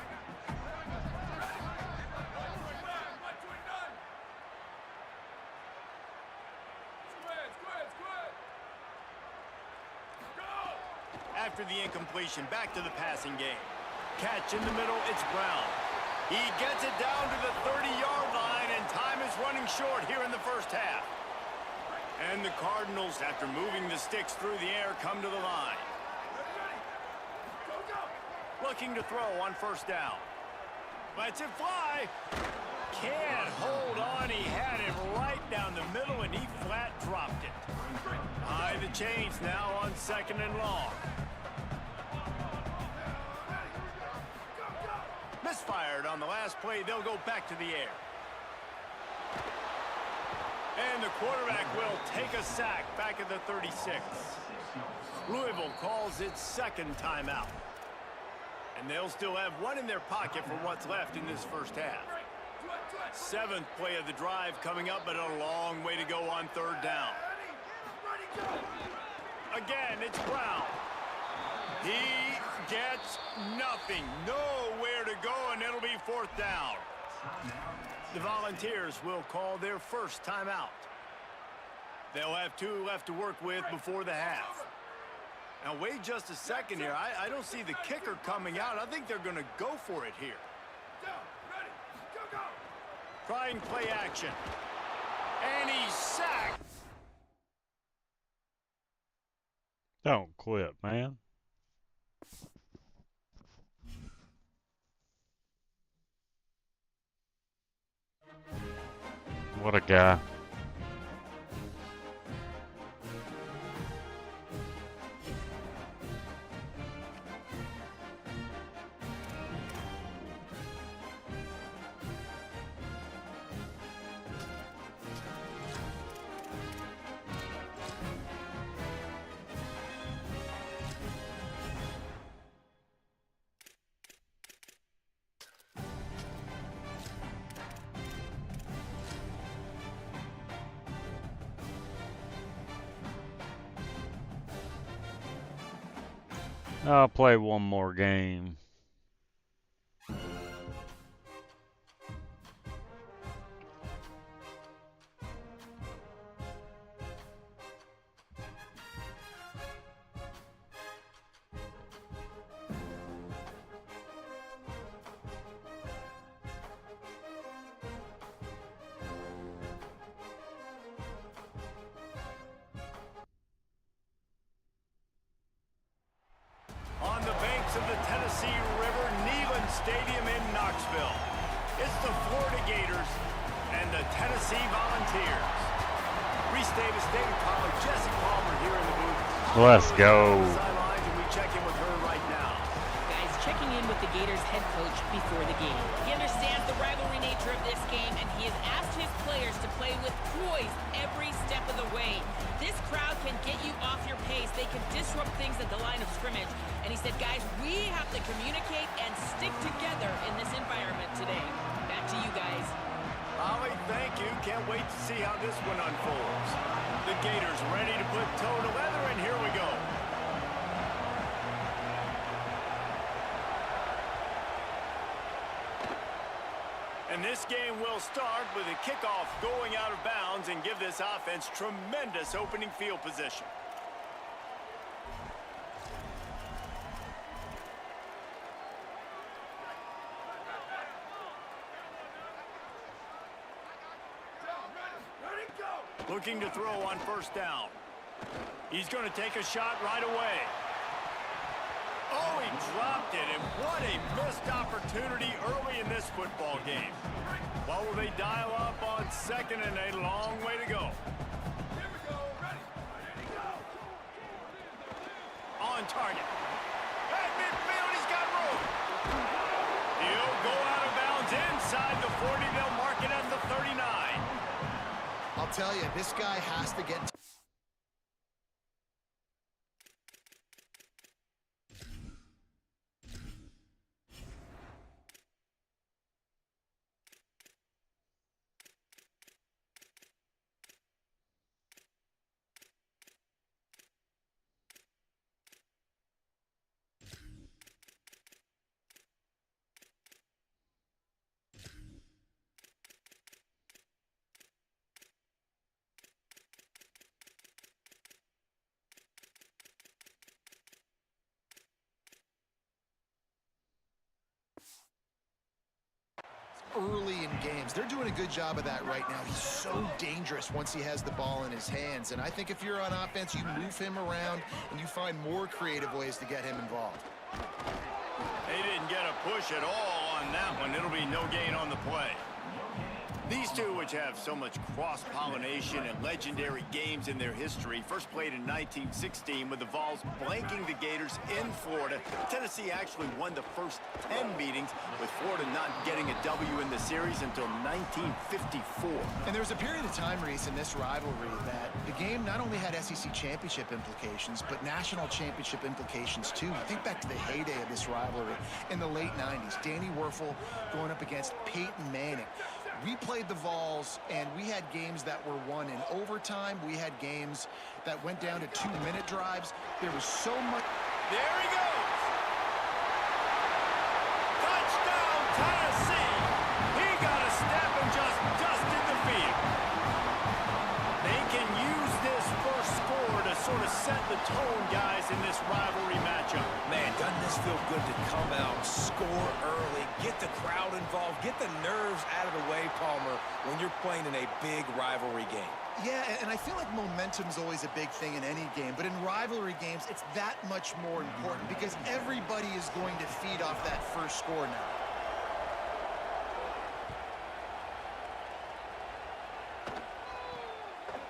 After the incompletion, back to the passing game. Catch in the middle, it's Brown. He gets it down to the 30-yard line, and time is running short here in the first half. And the Cardinals, after moving the sticks through the air, come to the line. Looking to throw on 1st down. Lets it fly. Can't hold on. He had it right down the middle, and he flat dropped it. Behind the chains now on 2nd and long. Misfired on the last play. They'll go back to the air. And the quarterback will take a sack back at the 36. Louisville calls its 2nd timeout. And they'll still have one in their pocket for what's left in this first half. 7th play of the drive coming up, but a long way to go on 3rd down. Again, it's Brown. He gets nothing. Nowhere to go, and it'll be 4th down. The Volunteers will call their first timeout. They'll have 2 left to work with before the half. Now, wait just a second here. I don't see the kicker coming out. I think they're going to go for it here. Trying play action. And he's sacked. Don't quit, man. What a guy. I'll play one more game. On the banks of the Tennessee River, Neyland Stadium in Knoxville. It's the Florida Gators and the Tennessee Volunteers. Reese Davis, David Pollard, Jesse Palmer here in the booth. Let's go. Sidelines, and we check in with her right now. Guys, checking in with the Gators head coach before the game. He understands the rivalry nature of this game, and he has asked his players to play with poise every step of the way. This crowd can get you off your pace. They can disrupt things at the line of scrimmage. And he said, guys, we have to communicate and stick together in this environment today. Back to you guys. Holly, thank you. Can't wait to see how this one unfolds. The Gators ready to put toe to leather, and here we go. And this game will start with a kickoff going out of bounds and give this offense tremendous opening field position. Looking to throw on 1st down. He's going to take a shot right away. Oh, he dropped it, and what a missed opportunity early in this football game. What will they dial up on 2nd and a long way to go? Here we go. Ready, go. On target. At midfield, he's got room. He'll go out of bounds inside the 40. They'll mark it at the 39. I'll tell you, this guy has to get... early in games. They're doing a good job of that right now. He's so dangerous once he has the ball in his hands. And I think if you're on offense, you move him around and you find more creative ways to get him involved. They didn't get a push at all on that one. It'll be no gain on the play. These two, which have so much cross-pollination and legendary games in their history, first played in 1916 with the Vols blanking the Gators in Florida. Tennessee actually won the first 10 meetings, with Florida not getting a W in the series until 1954. And there was a period of time, Reese, in this rivalry that the game not only had SEC championship implications, but national championship implications too. You think back to the heyday of this rivalry in the late 90s. Danny Werfel going up against Peyton Manning. We played the Vols, and we had games that were won in overtime. We had games that went down to 2-minute drives. There was so much. There he goes. Touchdown, Tennessee. He got a step and just dusted the field. They can use this first score to sort of set the tone, guys, in this rivalry matchup. Man, doesn't this feel good to come out, score early, get the crowd involved, get the nerves out of the way, Palmer, when you're playing in a big rivalry game? Yeah, and I feel like momentum's always a big thing in any game, but in rivalry games, it's that much more important because everybody is going to feed off that first score now.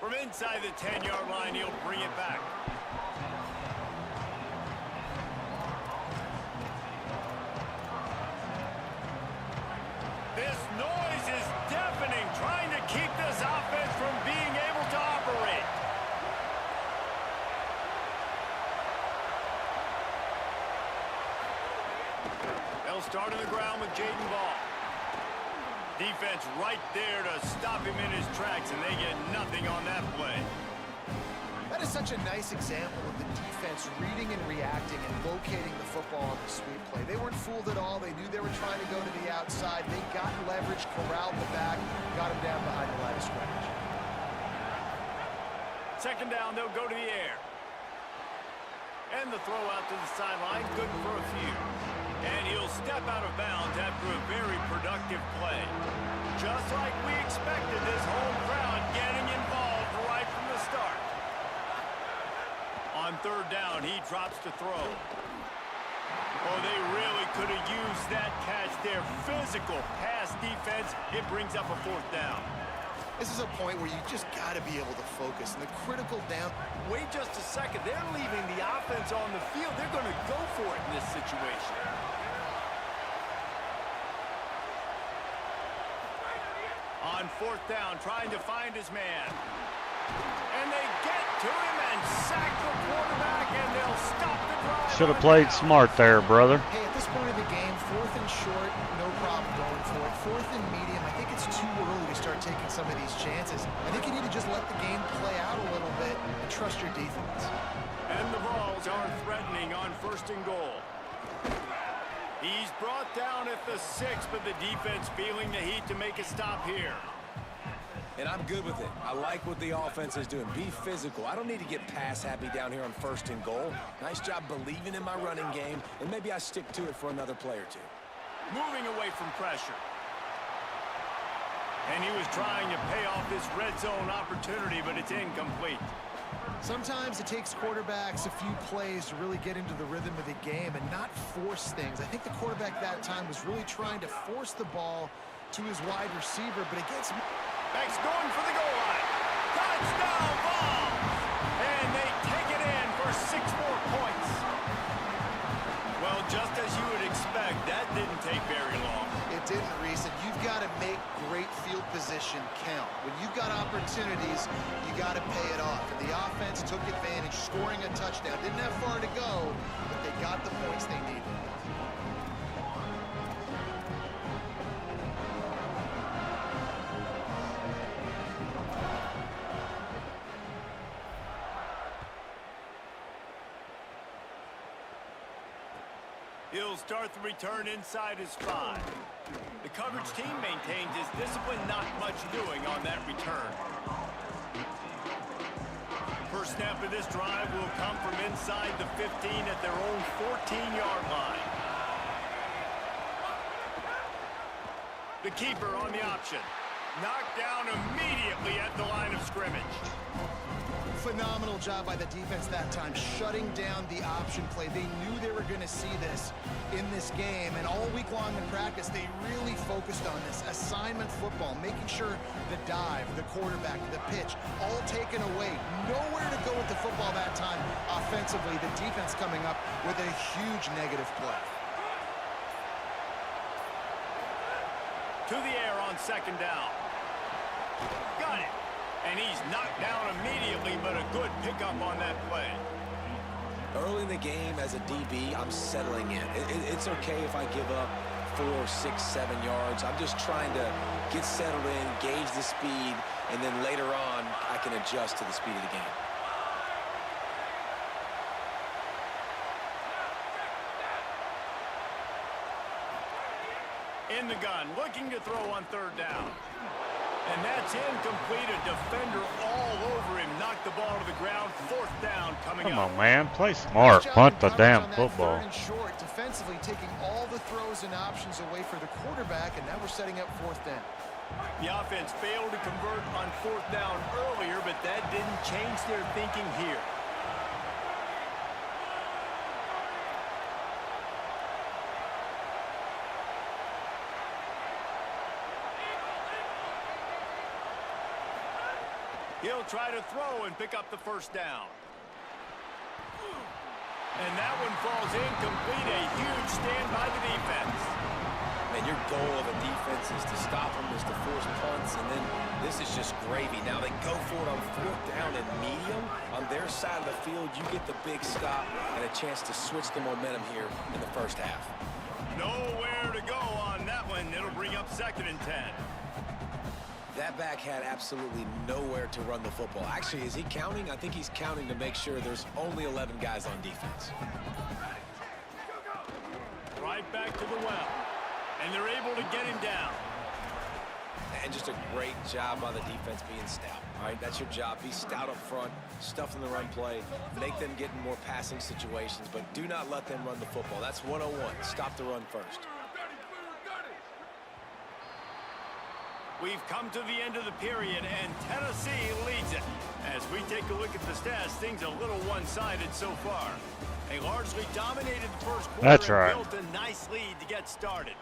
From inside the 10-yard line, he'll bring it back. This noise is deafening, trying to keep this offense from being able to operate. They'll start on the ground with Jaden Ball. Defense right there to stop him in his tracks, and they get nothing on that play. That is such a nice example of the defense reading and reacting and locating the football on the sweep play. They weren't fooled at all. They knew they were trying to go to the outside. They got leverage, corralled the back, got him down behind the line of scrimmage. Second down, they'll go to the air. And the throw out to the sideline, good for a few. And he'll step out of bounds after a very productive play. Just like we expected, this home crowd getting involved right from the start. On third down, he drops to throw. Oh, they really could have used that catch there. Physical pass defense. It brings up a fourth down. This is a point where you just got to be able to focus. And the critical down. Wait just a second. They're leaving the offense on the field. They're going to go for it in this situation. On fourth down, trying to find his man. And they get to him and sack the quarterback, and they'll stop the drive. Should have played smart there, brother. Hey, at this point of the game, 4th and short, no problem going for it. 4th and medium, I think it's too early to start taking some of these chances. I think you need to just let the game play out a little bit and trust your defense. And the Vols are threatening on first and goal. He's brought down at the 6, but the defense feeling the heat to make a stop here. And I'm good with it. I like what the offense is doing. Be physical. I don't need to get pass happy down here on first and goal. Nice job believing in my running game, and maybe I stick to it for another play or two. Moving away from pressure. And he was trying to pay off this red zone opportunity, but it's incomplete. Sometimes it takes quarterbacks a few plays to really get into the rhythm of the game and not force things. I think the quarterback that time was really trying to force the ball to his wide receiver, but it gets... Back's going for the goal line. Touchdown, Vols! And they take it in for 6 more points. Well, just as you would expect, that didn't take very long. It didn't, Reese, and you've got to make great field position count. When you've got opportunities, you got to pay it off. And the offense took advantage, scoring a touchdown. Didn't have far to go, but they got the points they needed. He'll start the return inside his 5. The coverage team maintains his discipline, not much doing on that return. First snap of this drive will come from inside the 15 at their own 14-yard line. The keeper on the option. Knocked down immediately at the line of scrimmage. Phenomenal job by the defense that time, shutting down the option play. They knew they were going to see this in this game, and all week long in practice, they really focused on this assignment football, making sure the dive, the quarterback, the pitch, all taken away. Nowhere to go with the football that time offensively. The defense coming up with a huge negative play. To the air on second down. Got it. And he's knocked down immediately, but a good pickup on that play. Early in the game as a DB, I'm settling in. It's okay if I give up 4, 6, 7 yards. I'm just trying to get settled in, gauge the speed, and then later on, I can adjust to the speed of the game. In the gun, looking to throw on third down. And that's incomplete. A defender all over him. Knocked the ball to the ground. Fourth down coming up. Come on, man. Play smart. Punt the damn football. Third and short, defensively taking all the throws and options away for the quarterback, and now we're setting up fourth down. The offense failed to convert on fourth down earlier, but that didn't change their thinking here. He'll try to throw and pick up the first down. And that one falls incomplete. A huge stand by the defense. Man, your goal of a defense is to stop them, is to force punts, and then this is just gravy. Now they go for it on fourth down and medium. On their side of the field, you get the big stop and a chance to switch the momentum here in the first half. Nowhere to go on that one. It'll bring up second and 10. That back had absolutely nowhere to run the football. Actually, is he counting? I think he's counting to make sure there's only 11 guys on defense. Right back to the well. And they're able to get him down. And just a great job by the defense being stout. All right, that's your job. Be stout up front, stuff in the run play, make them get in more passing situations, but do not let them run the football. That's 101. Stop the run first. We've come to the end of the period, and Tennessee leads it. As we take a look at the stats, things a little one-sided so far. They largely dominated the first quarter. That's and right. built a nice lead to get started.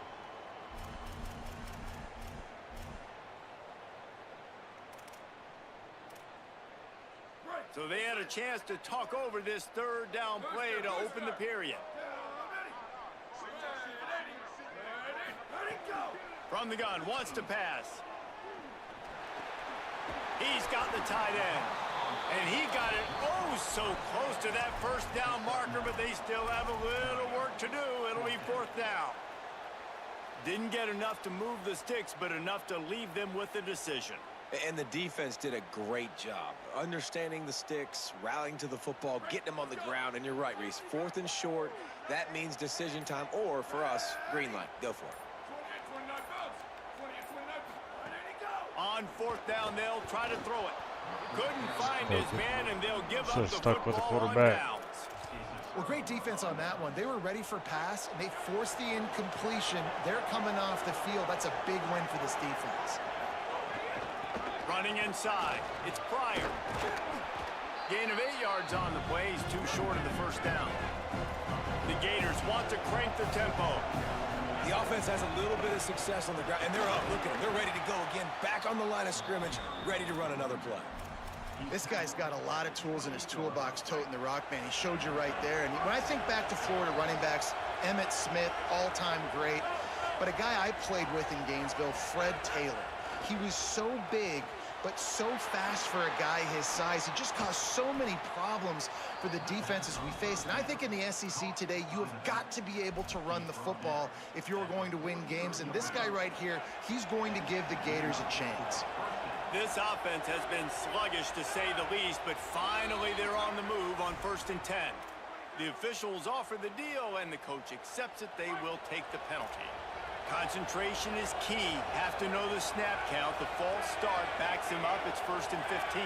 So they had a chance to talk over this third down play to open the period. From the gun, wants to pass. He's got the tight end. And he got it so close to that first down marker, but they still have a little work to do. It'll be fourth down. Didn't get enough to move the sticks, but enough to leave them with the decision. And the defense did a great job understanding the sticks, rallying to the football, getting them on the ground. And you're right, Reese. Fourth and short, that means decision time, or for us, green light. Go for it. On fourth down, they'll try to throw it. Couldn't find his man, and they'll give up the stuck with the football on quarterback. downs. Well, great defense on that one. They were ready for pass, and they forced the incompletion. They're coming off the field. That's a big win for this defense. Running inside. It's Pryor. Gain of 8 yards on the play. He's too short of the first down. The Gators want to crank the tempo. The offense has a little bit of success on the ground, and they're up. Look at them. They're ready to go again. Back on the line of scrimmage, ready to run another play. This guy's got a lot of tools in his toolbox toting the rock, man. He showed you right there. And when I think back to Florida running backs, Emmitt Smith, all-time great. But a guy I played with in Gainesville, Fred Taylor. He was so big, but so fast for a guy his size. He just caused so many problems for the defenses we face. And I think in the SEC today, you have got to be able to run the football if you're going to win games. And this guy right here, he's going to give the Gators a chance. This offense has been sluggish, to say the least, but finally they're on the move on 1st and 10. The officials offer the deal, and the coach accepts it. They will take the penalty. Concentration is key. Have to know the snap count. The false start backs him up. It's 1st and 15.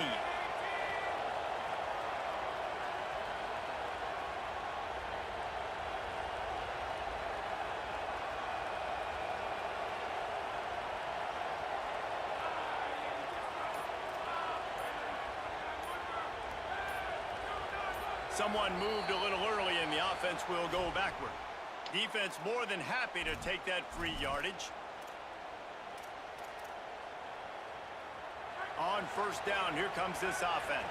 Someone moved a little early and the offense will go backward. Defense more than happy to take that free yardage. On first down, here comes this offense.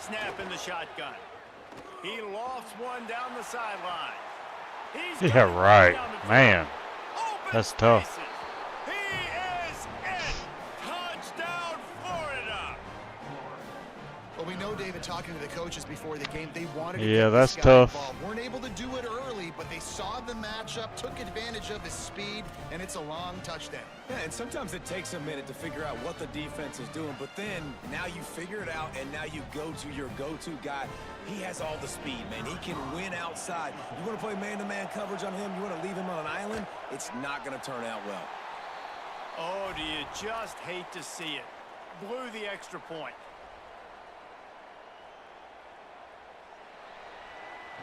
Snap in the shotgun. He lofts one down the sideline. Yeah, right. Man, that's tough. He is in. Touchdown, Florida. Well, we know, David, talking to the coaches before the game, they wanted to Yeah, get that's this guy tough. involved. Weren't able to do it early, but they saw the matchup, took advantage of his speed, and it's a long touchdown. Yeah, and sometimes it takes a minute to figure out what the defense is doing, but then now you figure it out, and now you go to your go-to guy. He has all the speed, man. He can win outside. You want to play man-to-man coverage on him? You want to leave him on an island? It's not going to turn out well. Oh, do you just hate to see it? Blew the extra point.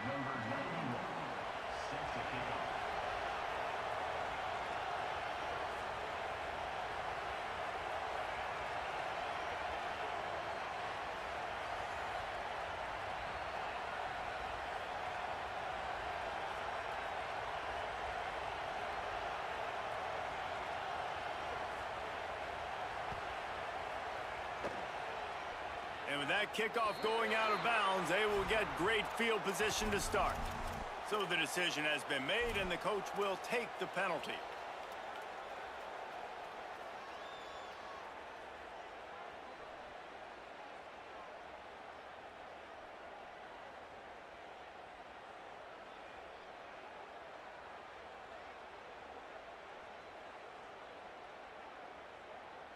Number 91, set to kick off. And with that kickoff going out of bounds, they will get great field position to start. So the decision has been made, and the coach will take the penalty.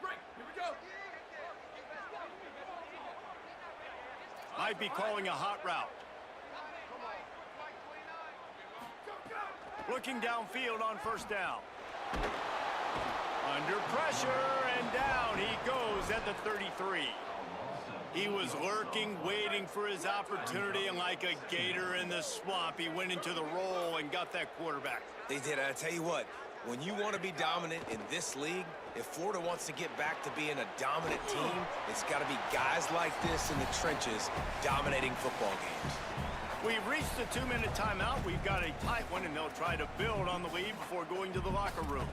Break. Here we go. Might be calling a hot route. Looking downfield on first down. Under pressure, and down he goes at the 33. He was lurking, waiting for his opportunity, and like a gator in the swamp, he went into the roll and got that quarterback. They did. I tell you what, when you want to be dominant in this league, if Florida wants to get back to being a dominant team, it's got to be guys like this in the trenches dominating football games. We've reached the 2-minute timeout. We've got a tight one, and they'll try to build on the lead before going to the locker room.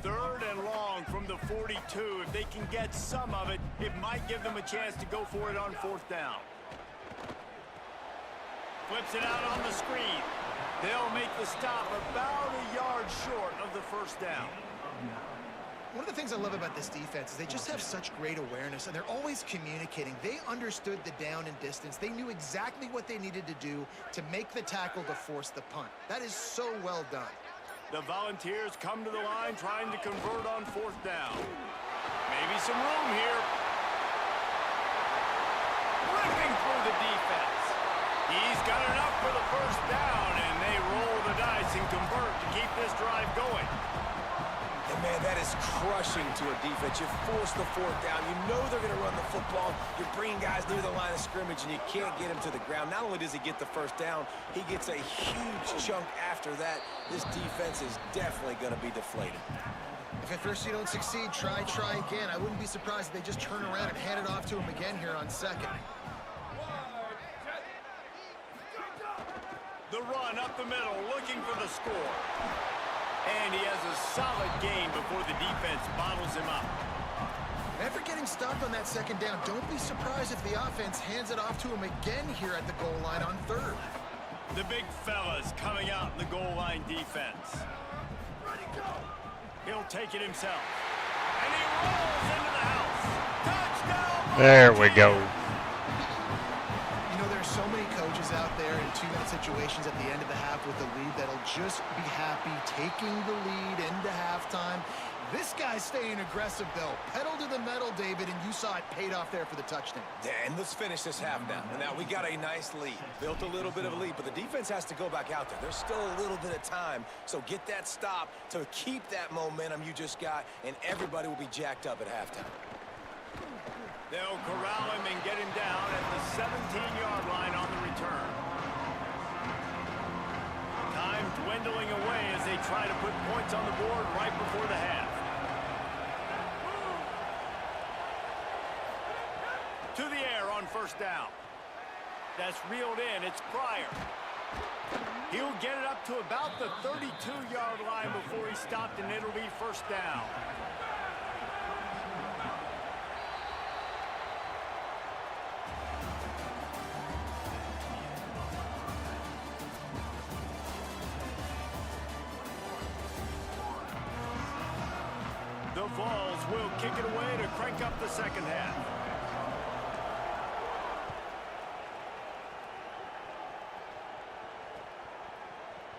Third and long from the 42. If they can get some of it, it might give them a chance to go for it on fourth down. Flips it out on the screen. They'll make the stop about a yard short of the first down. One of the things I love about this defense is they just have such great awareness, and they're always communicating. They understood the down and distance. They knew exactly what they needed to do to make the tackle to force the punt. That is so well done. The Volunteers come to the line trying to convert on fourth down. Maybe some room here. Ripping through the defense. He's got enough for the first down, and they roll the dice and convert to keep this drive going. And man, that is crushing to a defense. You force the fourth down. You know they're going to run the football. You're bringing guys near the line of scrimmage, and you can't get him to the ground. Not only does he get the first down, he gets a huge chunk after that. This defense is definitely going to be deflated. If at first you don't succeed, try again. I wouldn't be surprised if they just turn around and hand it off to him again here on second. The run up the middle, looking for the score. And he has a solid gain before the defense bottles him up. After getting stopped on that second down, don't be surprised if the offense hands it off to him again here at the goal line on third. The big fellas coming out in the goal line defense. He'll take it himself. And he rolls into the house. Touchdown! There we go. You know, there's so many coaches out there in 2-minute situations at the end of the half with the lead that'll just be happy taking the lead into halftime. This guy's staying aggressive, though. Pedal to the metal, David, and you saw it paid off there for the touchdown. And let's finish this half now. Now, we got a nice lead. Built a little bit of a lead, but the defense has to go back out there. There's still a little bit of time, so get that stop to keep that momentum you just got, and everybody will be jacked up at halftime. They'll corral him and get him down at the 17-yard line on the return. Time dwindling away as they try to put points on the board right before the half. To the air on first down. That's reeled in. It's Pryor. He'll get it up to about the 32-yard line before he's stopped, and it'll be first down. The Vols will kick it away to crank up the second half.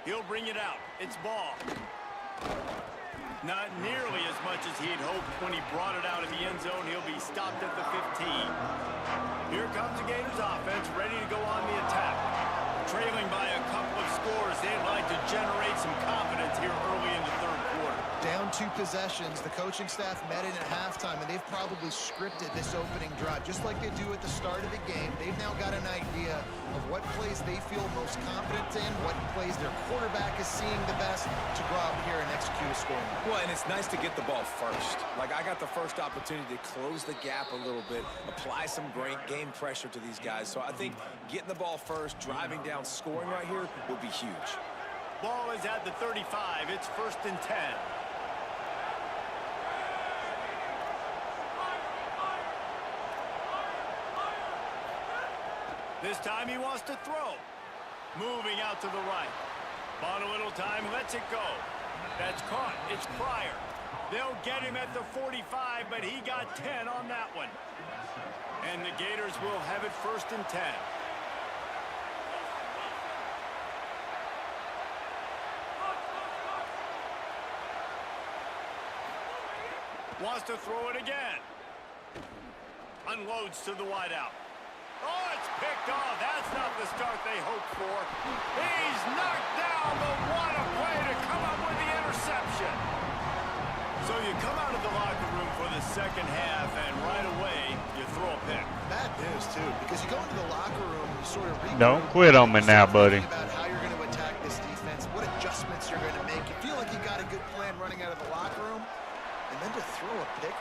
He'll bring it out. It's ball. Not nearly as much as he'd hoped when he brought it out in the end zone. He'll be stopped at the 15. Here comes the Gators offense ready to go on the attack. Trailing by a couple of scores, they'd like to generate some confidence here early in the third quarter. Down 2 possessions. The coaching staff met in at halftime, and they've probably scripted this opening drive just like they do at the start of the game. They've now got an idea of what plays they feel most confident in, what plays their quarterback is seeing the best to go out here and execute a scoring. Well, and it's nice to get the ball first. Like, I got the first opportunity to close the gap a little bit, apply some great game pressure to these guys. So I think getting the ball first, driving down, scoring right here will be huge. Ball is at the 35. It's 1st and 10. This time he wants to throw. Moving out to the right. Bought a little time, lets it go. That's caught. It's Pryor. They'll get him at the 45, but he got 10 on that one. And the Gators will have it 1st and 10. Wants to throw it again. Unloads to the wideout. Oh, it's picked off. That's not the start they hoped for. He's knocked down, but what a play to come up with the interception. So you come out of the locker room for the second half, and right away, you throw a pick. Bad news, too, because you go into the locker room, you sort of Don't quit on me now, buddy. about how you're going to attack this defense, what adjustments you're going to make. You feel like you got a good plan running out of the locker room, and then to throw a pick.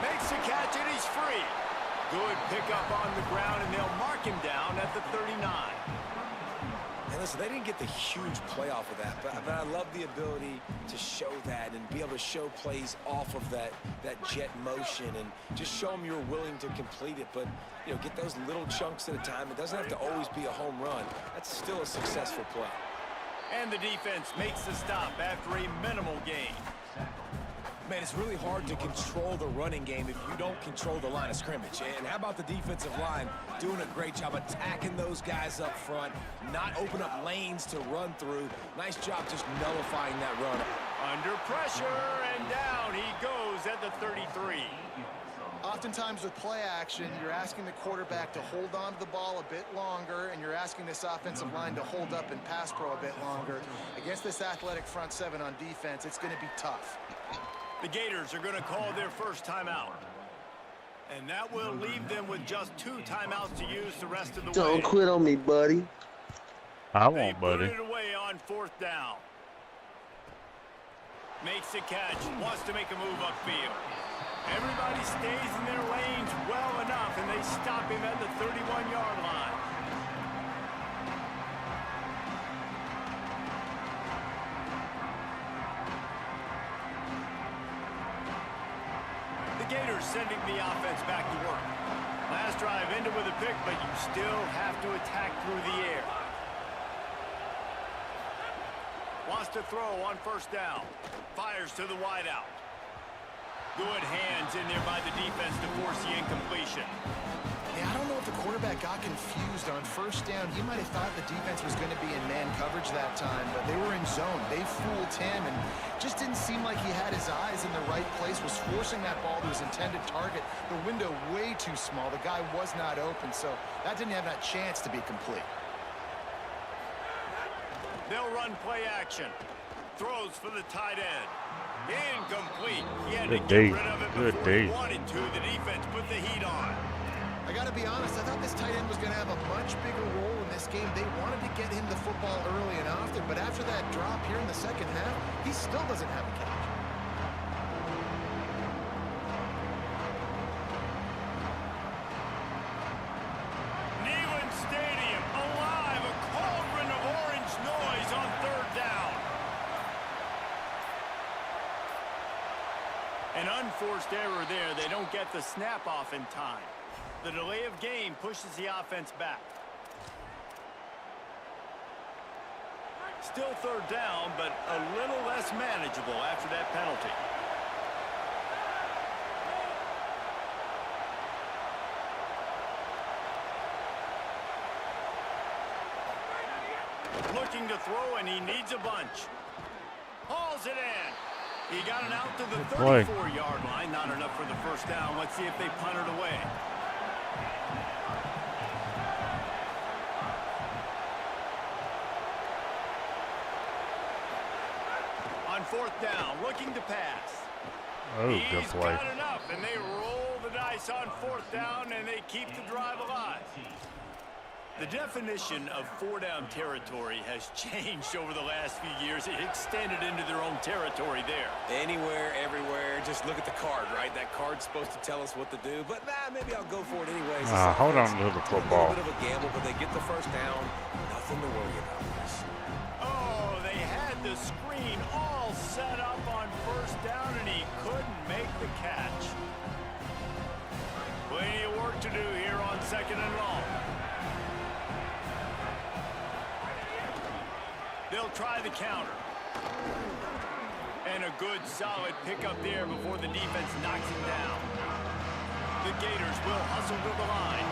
Makes the catch, and he's free. Good pickup on the ground, and they'll mark him down at the 39. And listen, they didn't get the huge play off of that, but I love the ability to show that and be able to show plays off of that jet motion and just show them you're willing to complete it. But, you know, get those little chunks at a time. It doesn't have to always be a home run. That's still a successful play. And the defense makes the stop after a minimal gain. Man, it's really hard to control the running game if you don't control the line of scrimmage. And how about the defensive line doing a great job attacking those guys up front, not open up lanes to run through. Nice job just nullifying that run. Under pressure, and down he goes at the 33. Oftentimes with play action, you're asking the quarterback to hold on to the ball a bit longer, and you're asking this offensive line to hold up in pass pro a bit longer. Against this athletic front seven on defense, it's going to be tough. The Gators are going to call their first timeout. And that will leave them with just 2 timeouts to use the rest of the way. Don't quit on me, buddy. I They won't, put buddy. it away on 4th down. Makes the catch, wants to make a move upfield. Everybody stays in their lanes well enough, and they stop him at the 31-yard line. Gators sending the offense back to work. Last drive ended with a pick, but you still have to attack through the air. Wants to throw on 1st down. Fires to the wideout. Good hands in there by the defense to force the incompletion. Yeah, I don't know if the quarterback got confused on 1st down. He might have thought the defense was going to be in man coverage that time, but they were in zone. They fooled him and just didn't seem like he had his eyes in the right place, was forcing that ball to his intended target. The window way too small. The guy was not open, so that didn't have that chance to be complete. They'll run play action. Throws for the tight end. Incomplete. He had Good to D. get rid of it Good before he D. wanted to. The defense put the heat on. I got to be honest, I thought this tight end was going to have a much bigger role in this game. They wanted to get him the football early and often, but after that drop here in the second half, he still doesn't have a catch. Neyland Stadium alive. A cauldron of orange noise on third down. An unforced error there. They don't get the snap off in time. The delay of game pushes the offense back. Still third down, but a little less manageable after that penalty. Looking to throw, and he needs a bunch. Hauls it in. He got it out to the 34-yard line. Not enough for the first down. Let's see if they punt it away. On fourth down, looking to pass. Oh, good He's play. got enough, and they roll the dice on fourth down, and they keep the drive alive. The definition of four-down territory has changed over the last few years. It extended into their own territory there. Anywhere, everywhere. Just look at the card, right? That card's supposed to tell us what to do, but maybe I'll go for it anyways. Hold on to the A football. little bit of a gamble, but they get the first down. Nothing to worry about. Oh, they had the screen all set up on first down, and he couldn't make the catch. Plenty of work to do here on second and long. They'll try the counter. And a good, solid pickup there before the defense knocks him down. The Gators will hustle to the line.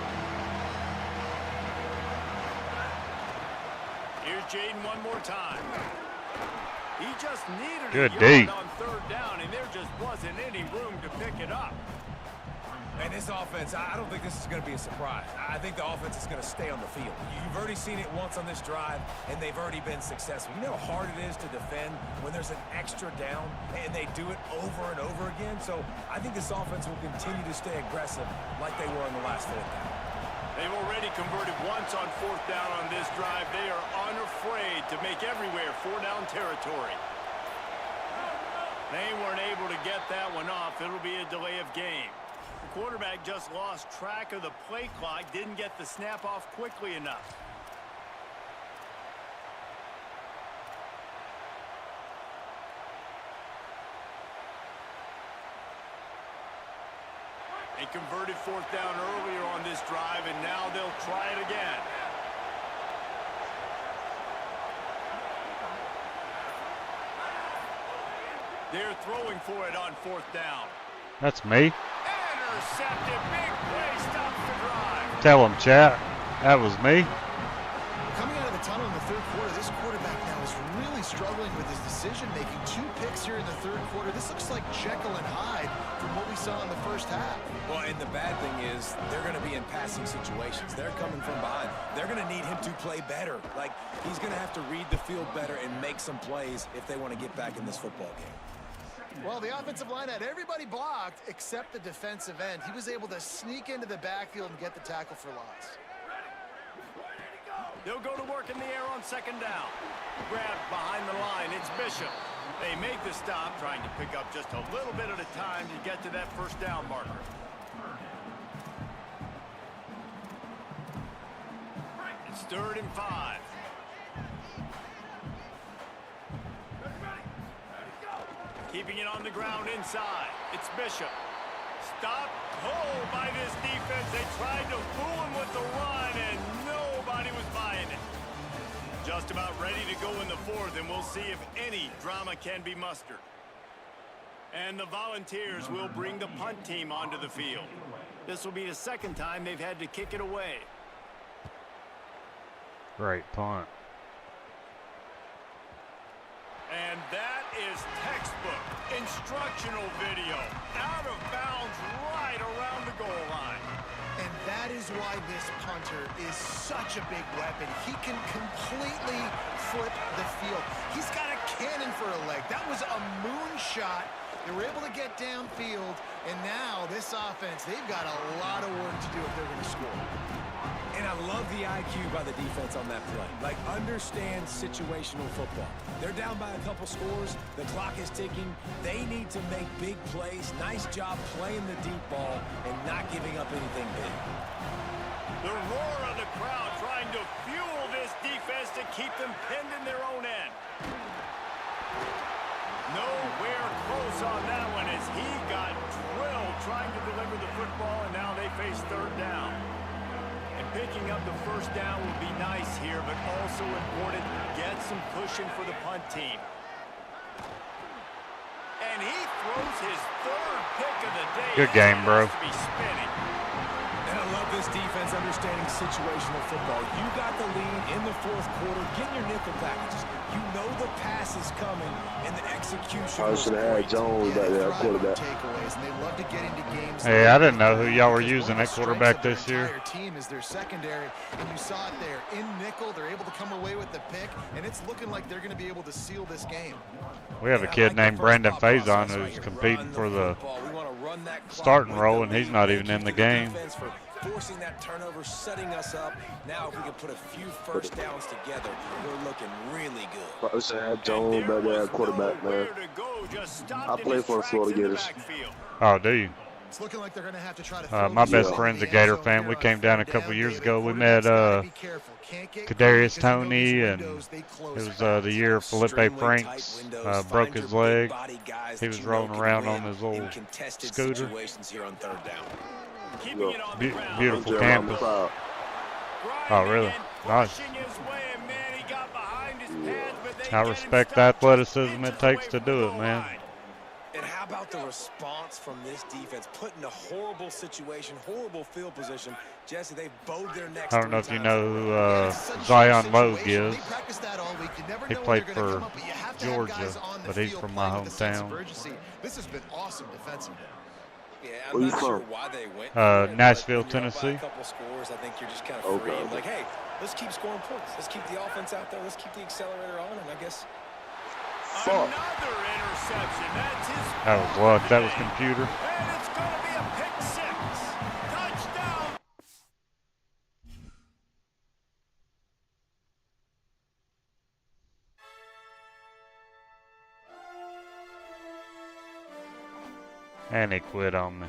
Here's Jaden one more time. He just needed Good a D. yard on third down, and there just wasn't any room to pick it up. And this offense, I don't think this is going to be a surprise. I think the offense is going to stay on the field. You've already seen it once on this drive, and they've already been successful. You know how hard it is to defend when there's an extra down, and they do it over and over again? So I think this offense will continue to stay aggressive like they were on the last fourth down. They've already converted once on fourth down on this drive. They are unafraid to make everywhere four-down territory. They weren't able to get that one off. It'll be a delay of game. The quarterback just lost track of the play clock, didn't get the snap off quickly enough. They converted fourth down earlier on this drive, and now they'll try it again. They're throwing for it on fourth down. That's me. Intercepted. Big play stops the drive. Tell him, chat. That was me. Coming out of the tunnel in the third quarter, this quarterback now is really struggling with his decision-making. 2 picks here in the third quarter. This looks like Jekyll and Hyde from what we saw in the first half. Well, and the bad thing is they're going to be in passing situations. They're coming from behind. They're going to need him to play better. Like, he's going to have to read the field better and make some plays if they want to get back in this football game. Well, the offensive line had everybody blocked except the defensive end. He was able to sneak into the backfield and get the tackle for loss. They'll go to work in the air on second down. Grabbed behind the line. It's Bishop. They make the stop, trying to pick up just a little bit at a time to get to that first down marker. It's 3rd and 5. Keeping it on the ground inside. It's Bishop. Stop. Hold by this defense. They tried to fool him with the run, and nobody was buying it. Just about ready to go in the fourth, and we'll see if any drama can be mustered. And the Volunteers will bring the punt team onto the field. This will be the second time they've had to kick it away. Great punt. And that is textbook instructional video. Out of bounds right around the goal line. And That is why this punter is such a big weapon. He can completely flip the field. He's got a cannon for a leg. That was a moonshot. They were able to get downfield, and now this offense, they've got a lot of work to do if they're going to score. And I love the IQ by the defense on that play. Like, understand situational football. They're down by a couple scores. The clock is ticking. They need to make big plays. Nice job playing the deep ball and not giving up anything big. The roar of the crowd trying to fuel this defense to keep them pinned in their own end. Nowhere close on that one as he got drilled trying to deliver the football, and now they face third down. And picking up the first down will be nice here, but also important. Get some cushion for the punt team. And he throws his third pick of the day. Good game, bro. To be spinning. And I love this defense understanding situational football. You got the lead in the fourth quarter. Get your nickel packages. You know the pass is coming, and the execution. I should have had Jones back there, quarterback. Hey, I didn't know who y'all were using at quarterback this year. Team is their secondary, and you saw it there in nickel. They're able to come away with the pick, and it's looking like they're going to be able to seal this game. We have a kid named Brandon Faison who's competing for the starting role, and he's not even in the game. Forcing that turnover, setting us up. Now, if we can put a few first downs together, we're looking really good. I should have Jones back there, quarterback, man. I play for the Florida Gators. Oh, do you? It's looking like they're going to have to try to My best friend's a Gator fan. We came down a couple years ago. We met Kadarius Toney, and it was the year Felipe Franks broke his leg. He was rolling around on his little scooter. Beautiful campus. Oh, really? Nice. I respect the athleticism it takes to do it, man. And how about the response from this defense? Put in a horrible situation, horrible field position. Jesse, they bowed their necks. I don't know if you know who Zion Logue is. He played for Georgia, but he's from my hometown. This has been awesome defensively. Yeah, I'm not sure why they went. Nashville, Tennessee. A couple scores, I think you're just kind of free. And like, hey, let's keep scoring points. Let's keep the offense out there. Let's keep the accelerator on, and I guess. Another interception. That's his. That was luck. That was computer. And it's going to be a pick six. Touchdown. And he quit on me.